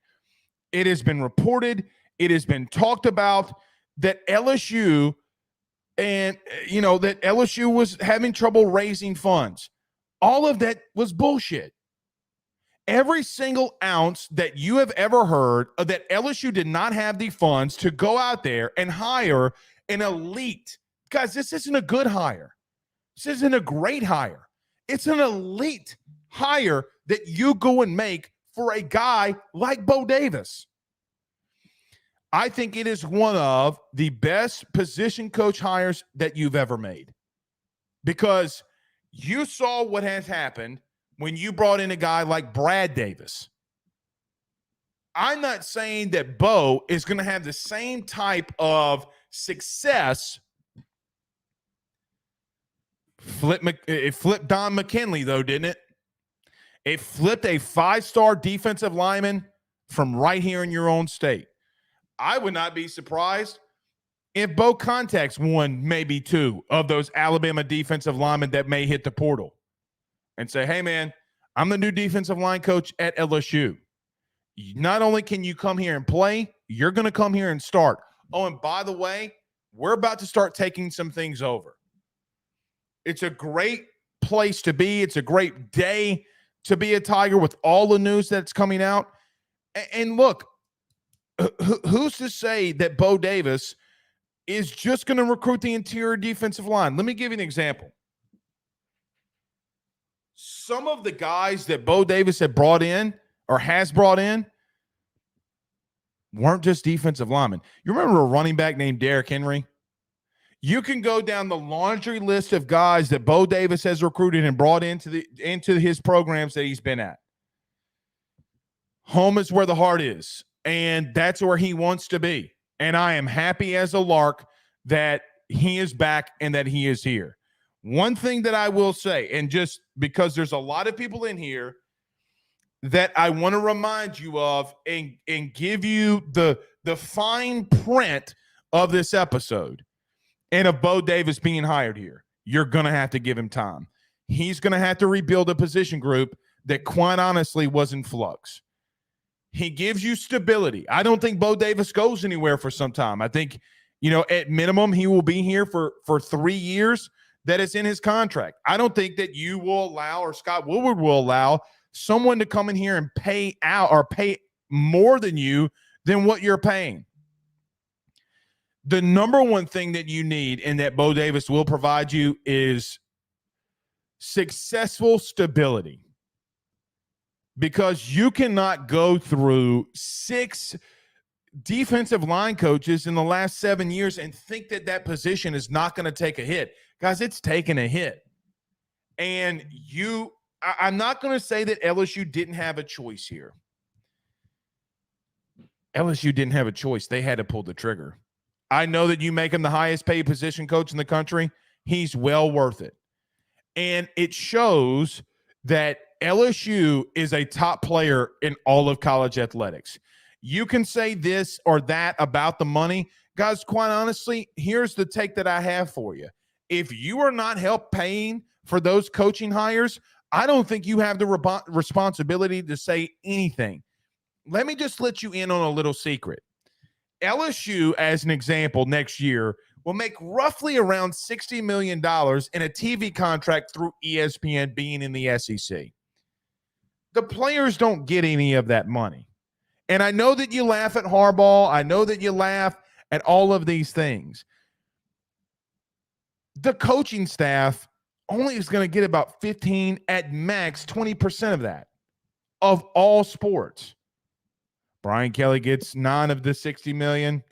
It has been reported, it has been talked about that LSU that LSU was having trouble raising funds. All of that was bullshit. Every single ounce that you have ever heard of that LSU did not have the funds to go out there and hire an elite. Guys, this isn't a good hire. This isn't a great hire. It's an elite hire that you go and make for a guy like Bo Davis. I think it is one of the best position coach hires that you've ever made, because you saw what has happened when you brought in a guy like Brad Davis. I'm not saying that Bo is going to have the same type of success. It flipped Don McKinley, though, didn't it? It flipped a 5-star defensive lineman from right here in your own state. I would not be surprised if Bo contacts one, maybe two of those Alabama defensive linemen that may hit the portal and say, hey, man, I'm the new defensive line coach at LSU. Not only can you come here and play, you're going to come here and start. Oh, and by the way, we're about to start taking some things over. It's a great place to be. It's a great day to be a Tiger with all the news that's coming out. And look, who's to say that Bo Davis is just going to recruit the interior defensive line? Let me give you an example. Some of the guys that Bo Davis had brought in or has brought in weren't just defensive linemen. You remember a running back named Derrick Henry? You can go down the laundry list of guys that Bo Davis has recruited and brought into his programs that he's been at. Home is where the heart is, and that's where he wants to be. And I am happy as a lark that he is back and that he is here. One thing that I will say, and just because there's a lot of people in here that I want to remind you of and give you the fine print of this episode and of Bo Davis being hired here. You're going to have to give him time. He's going to have to rebuild a position group that quite honestly was in flux. He gives you stability. I don't think Bo Davis goes anywhere for some time. I think, at minimum, he will be here for 3 years. That is in his contract. I don't think that you will allow, or Scott Woodward will allow, someone to come in here and pay out or pay more than what you're paying. The number one thing that you need and that Bo Davis will provide you is successful stability. Because you cannot go through 6 defensive line coaches in the last 7 years and think that position is not going to take a hit. Guys, it's taken a hit. And I'm not going to say that LSU didn't have a choice here. LSU didn't have a choice. They had to pull the trigger. I know that you make him the highest paid position coach in the country. He's well worth it. And it shows that LSU is a top player in all of college athletics. You can say this or that about the money. Guys, quite honestly, here's the take that I have for you. If you are not help paying for those coaching hires, I don't think you have the responsibility to say anything. Let me just let you in on a little secret. LSU, as an example, next year will make roughly around $60 million in a TV contract through ESPN being in the SEC. The players don't get any of that money. And I know that you laugh at Harbaugh. I know that you laugh at all of these things. The coaching staff only is going to get about 15, at max 20% of that, of all sports. Brian Kelly gets 9 of the $60 million.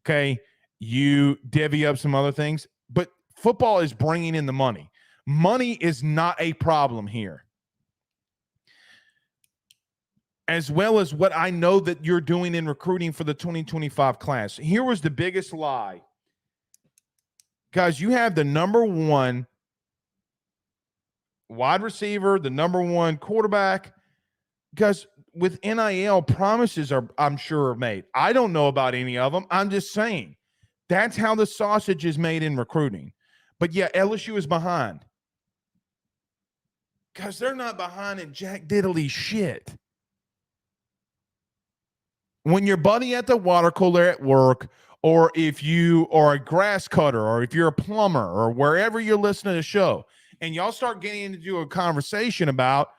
Okay, you divvy up some other things, but football is bringing in the money. Money is not a problem here. As well as what I know that you're doing in recruiting for the 2025 class. Here was the biggest lie. Guys, you have the number 1 wide receiver, the number 1 quarterback. Guys, with NIL, promises I'm sure are made. I don't know about any of them. I'm just saying that's how the sausage is made in recruiting. But yeah, LSU is behind. Guys, they're not behind in jack diddly shit. When your buddy at the water cooler at work, or if you are a grass cutter, or if you're a plumber, or wherever you're listening to the show, and y'all start getting into a conversation about,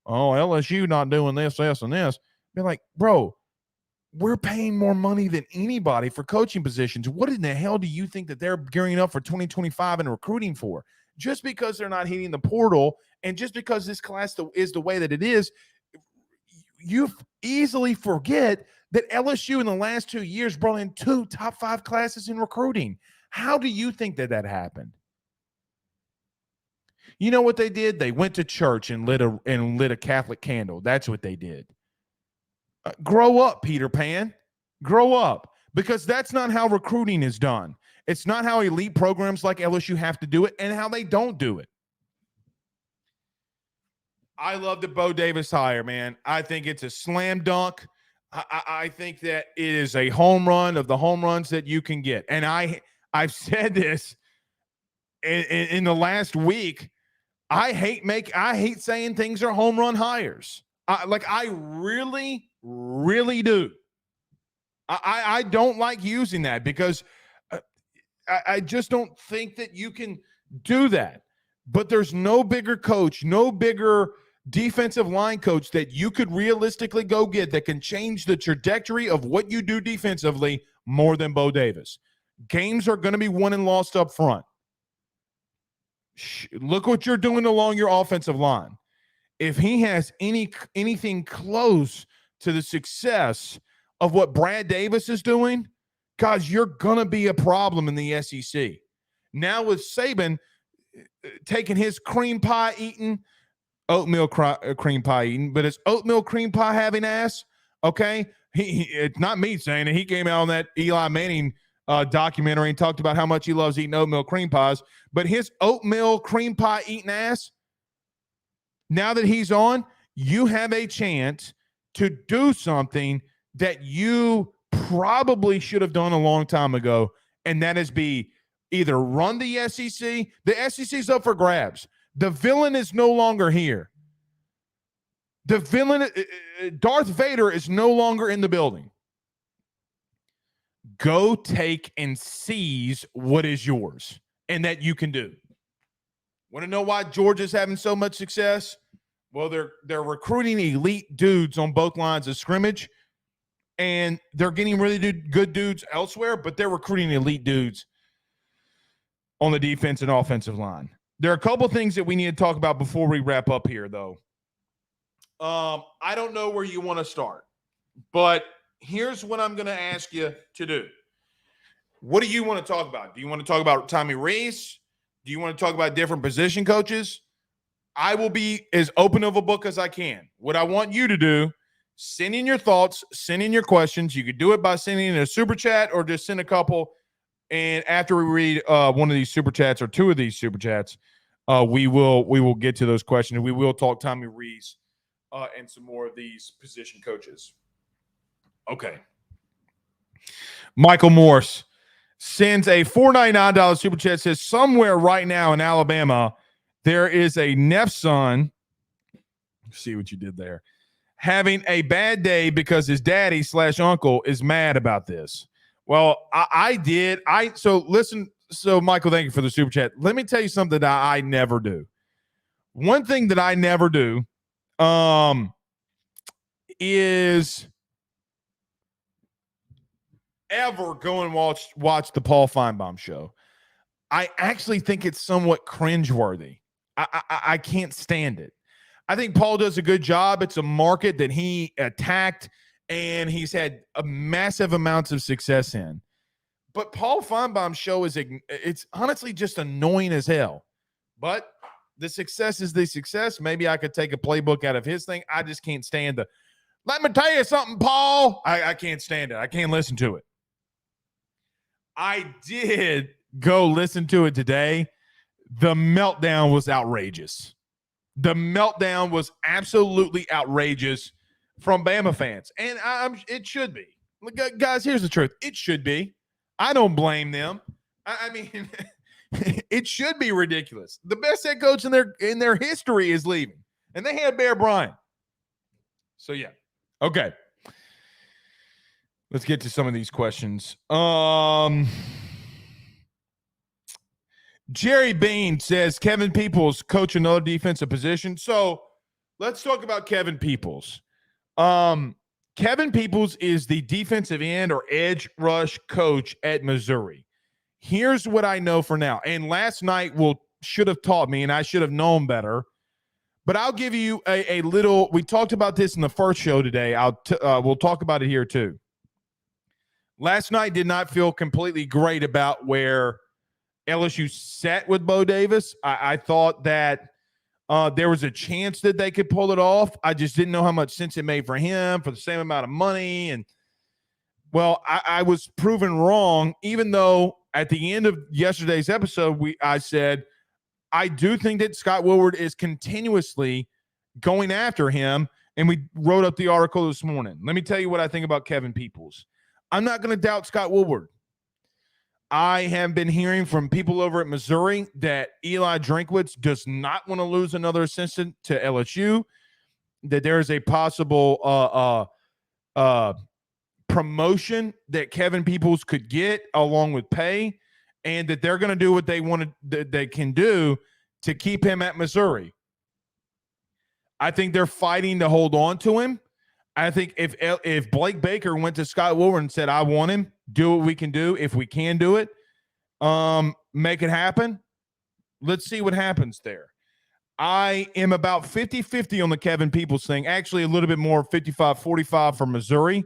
oh, LSU not doing this, and this, be like, bro, we're paying more money than anybody for coaching positions. What in the hell do you think that they're gearing up for 2025 and recruiting for? just because they're not hitting the portal and just because this class is the way that it is, you easily forget that LSU in the last 2 years brought in 2 top 5 classes in recruiting. How do you think that happened? You know what they did? They went to church and lit a Catholic candle. That's what they did. Grow up, Peter Pan. Grow up, because that's not how recruiting is done. It's not how elite programs like LSU have to do it and how they don't do it. I love the Bo Davis hire, man. I think it's a slam dunk. I think that it is a home run of the home runs that you can get. And I've said this in the last week. I hate saying things are home run hires. I really, really do. I don't like using that because I just don't think that you can do that. But there's no bigger coach, no bigger defensive line coach that you could realistically go get that can change the trajectory of what you do defensively more than Bo Davis. Games are going to be won and lost up front. Look what you're doing along your offensive line. If he has anything close to the success of what Brad Davis is doing, guys, you're going to be a problem in the SEC. Now with Saban taking his cream pie eating, oatmeal cream pie eating, but it's oatmeal cream pie having ass, okay? It's not me saying it. He came out on that Eli Manning documentary and talked about how much he loves eating oatmeal cream pies, but his oatmeal cream pie eating ass, now that he's on, you have a chance to do something that you probably should have done a long time ago, and that is be either run the SEC. The SEC's up for grabs. The villain is no longer here. The villain, Darth Vader, is no longer in the building. Go take and seize what is yours and that you can do. Want to know why Georgia's having so much success? Well, they're recruiting elite dudes on both lines of scrimmage, and they're getting really good dudes elsewhere, but they're recruiting elite dudes on the defense and offensive line. There are a couple things that we need to talk about before we wrap up here, though. I don't know where you want to start, but here's what I'm going to ask you to do. What do you want to talk about? Do you want to talk about Tommy Rees? Do you want to talk about different position coaches? I will be as open of a book as I can. What I want you to do, send in your thoughts, send in your questions. You could do it by sending in a super chat or just send a couple. And after we read one of these super chats or two of these super chats, we will get to those questions. We will talk Tommy Rees and some more of these position coaches. Okay. Michael Morse sends a $4.99 super chat, says somewhere right now in Alabama, there is a Neff son. See what you did there. Having a bad day because his daddy / uncle is mad about this. Well, I did. So listen. So Michael, thank you for the super chat. Let me tell you something that I never do. One thing that I never do is ever go and watch the Paul Feinbaum show. I actually think it's somewhat cringeworthy. I can't stand it. I think Paul does a good job. It's a market that he attacked, and he's had a massive amounts of success in. But Paul Feinbaum's show it's honestly just annoying as hell. But the success is the success. Maybe I could take a playbook out of his thing. I just can't stand let me tell you something, Paul. I can't stand it. I can't listen to it. I did go listen to it today. The meltdown was outrageous. The meltdown was absolutely outrageous from Bama fans. And it should be. Guys, here's the truth. It should be. I don't blame them. I mean, it should be ridiculous. The best head coach in their history is leaving. And they had Bear Bryant. So, yeah. Okay. Let's get to some of these questions. Jerry Bean says Kevin Peoples coach another defensive position. So let's talk about Kevin Peoples. Kevin Peoples is the defensive end or edge rush coach at Missouri. Here's what I know for now. And last night will should have taught me, and I should have known better. But I'll give you a little. We talked about this in the first show today. We'll talk about it here too. Last night did not feel completely great about where LSU sat with Bo Davis. I thought that there was a chance that they could pull it off. I just didn't know how much sense it made for him for the same amount of money. And, well, I was proven wrong, even though at the end of yesterday's episode, I said, I do think that Scott Woodward is continuously going after him, and we wrote up the article this morning. Let me tell you what I think about Kevin Peoples. I'm not going to doubt Scott Woodward. I have been hearing from people over at Missouri that Eli Drinkwitz does not want to lose another assistant to LSU, that there is a possible promotion that Kevin Peoples could get along with pay, and that they're going to do what they can do to keep him at Missouri. I think they're fighting to hold on to him. I think if Blake Baker went to Scott Woodward and said, I want him, do what we can do. If we can do it, make it happen. Let's see what happens there. I am about 50-50 on the Kevin Peoples thing. Actually, a little bit more, 55-45 for Missouri.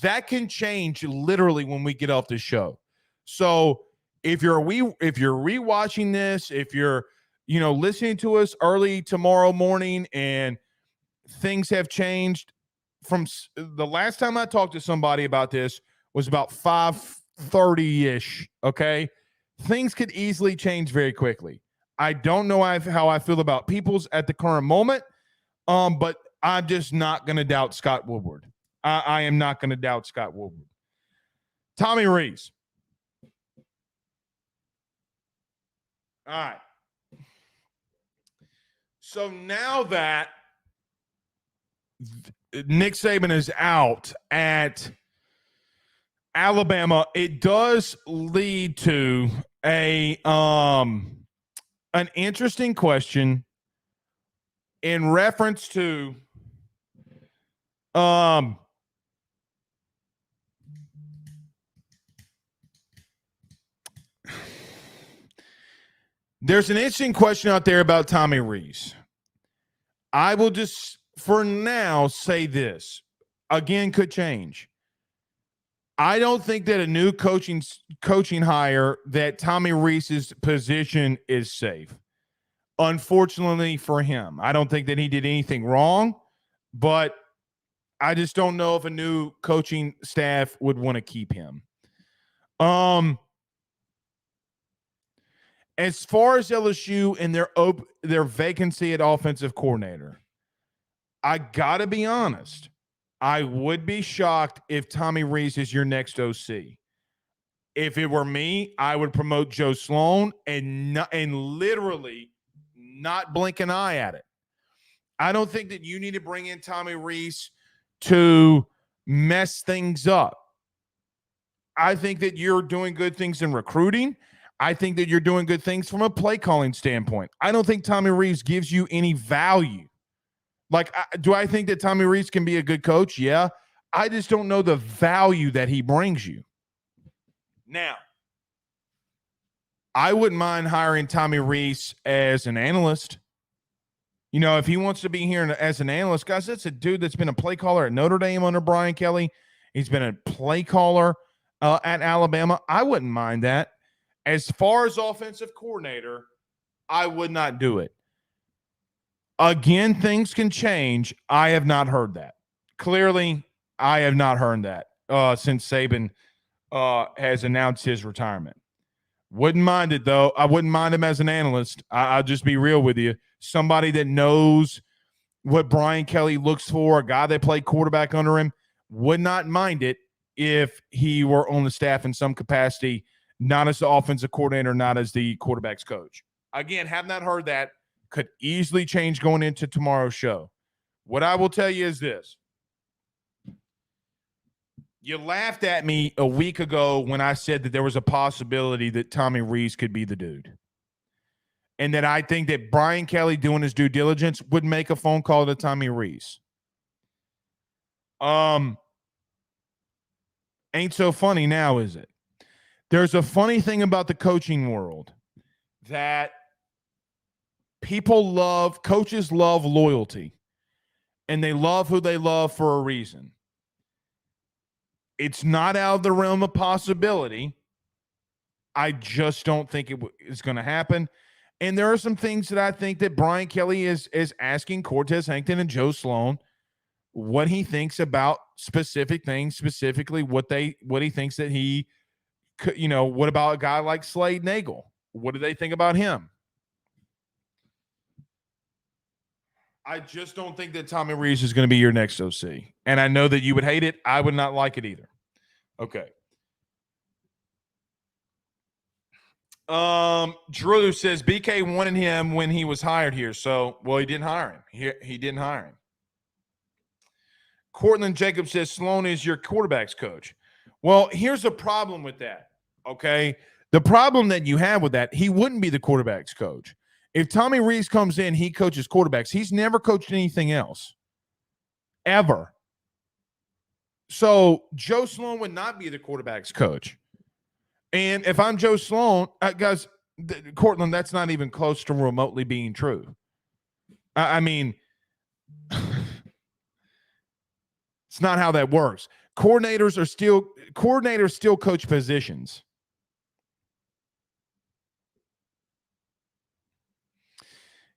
That can change literally when we get off this show. So if you're rewatching this, if you're listening to us early tomorrow morning and things have changed from the last time I talked to somebody about this was about 5:30-ish, okay? Things could easily change very quickly. I don't know how I feel about Peoples at the current moment, but I'm just not going to doubt Scott Woodward. I am not going to doubt Scott Woodward. Tommy Rees. All right. So now that Nick Saban is out at Alabama, it does lead to an interesting question in reference to there's an interesting question out there about Tommy Rees. I will just, for now, say this. Again, could change. I don't think that a new coaching hire, that Tommy Rees's position is safe. Unfortunately for him. I don't think that he did anything wrong, but I just don't know if a new coaching staff would want to keep him. As far as LSU and their vacancy at offensive coordinator, I got to be honest. I would be shocked if Tommy Rees is your next OC. If it were me, I would promote Joe Sloan and literally not blink an eye at it. I don't think that you need to bring in Tommy Rees to mess things up. I think that you're doing good things in recruiting. I think that you're doing good things from a play calling standpoint. I don't think Tommy Rees gives you any value. Like, do I think that Tommy Rees can be a good coach? Yeah. I just don't know the value that he brings you. Now, I wouldn't mind hiring Tommy Rees as an analyst. If he wants to be here as an analyst, guys, that's a dude that's been a play caller at Notre Dame under Brian Kelly. He's been a play caller at Alabama. I wouldn't mind that. As far as offensive coordinator, I would not do it. Again, things can change. I have not heard that. Clearly, I have not heard that since Saban has announced his retirement. Wouldn't mind it, though. I wouldn't mind him as an analyst. I'll just be real with you. Somebody that knows what Brian Kelly looks for, a guy that played quarterback under him, would not mind it if he were on the staff in some capacity, not as the offensive coordinator, not as the quarterback's coach. Again, have not heard that. Could easily change going into tomorrow's show. What I will tell you is this. You laughed at me a week ago when I said that there was a possibility that Tommy Rees could be the dude. And that I think that Brian Kelly, doing his due diligence, would make a phone call to Tommy Rees. Ain't so funny now, is it? There's a funny thing about the coaching world that coaches love loyalty, and they love who they love for a reason. It's not out of the realm of possibility. I just don't think it is going to happen. And there are some things that I think that Brian Kelly is asking Cortez Hankton and Joe Sloan what he thinks about specific things, specifically what he thinks that he could, what about a guy like Slade Nagel? What do they think about him? I just don't think that Tommy Rees is going to be your next OC. And I know that you would hate it. I would not like it either. Okay. Drew says BK wanted him when he was hired here. So, well, he didn't hire him. He didn't hire him. Cortland Jacobs says Sloan is your quarterback's coach. Well, here's the problem with that. Okay. The problem that you have with that, he wouldn't be the quarterback's coach. If Tommy Rees comes in, he coaches quarterbacks. He's never coached anything else. Ever. So Joe Sloan would not be the quarterback's coach. And if I'm Joe Sloan, guys, Cortland, that's not even close to remotely being true. I mean, it's not how that works. Coordinators still coach positions.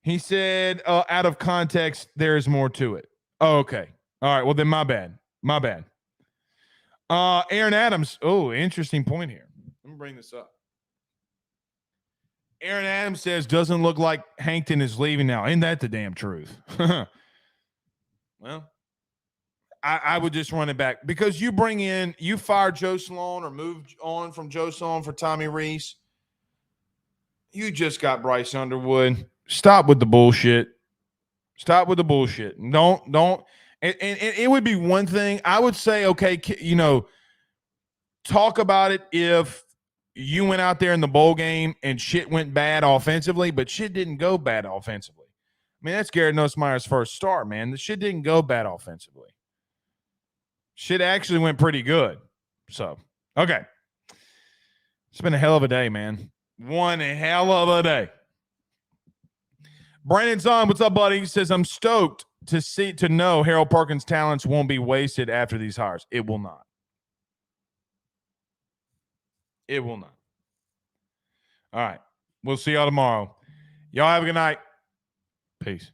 He said, out of context, there is more to it. Oh, okay. All right. Well, then my bad. My bad. Aaron Adams. Oh, interesting point here. Let me bring this up. Aaron Adams says, doesn't look like Hankton is leaving now. Ain't that the damn truth? Well, I would just run it back because you fire Joe Sloan or move on from Joe Sloan for Tommy Rees. You just got Bryce Underwood. Stop with the bullshit. Stop with the bullshit. Don't. And it would be one thing. I would say, okay, talk about it if you went out there in the bowl game and shit went bad offensively, but shit didn't go bad offensively. I mean, that's Garrett Nussmeier's first start, man. The shit didn't go bad offensively. Shit actually went pretty good. So, okay. It's been a hell of a day, man. One hell of a day. Brandon Zahn, what's up, buddy? He says, I'm stoked to know Harold Perkins' talents won't be wasted after these hires. It will not. It will not. All right. We'll see y'all tomorrow. Y'all have a good night. Peace.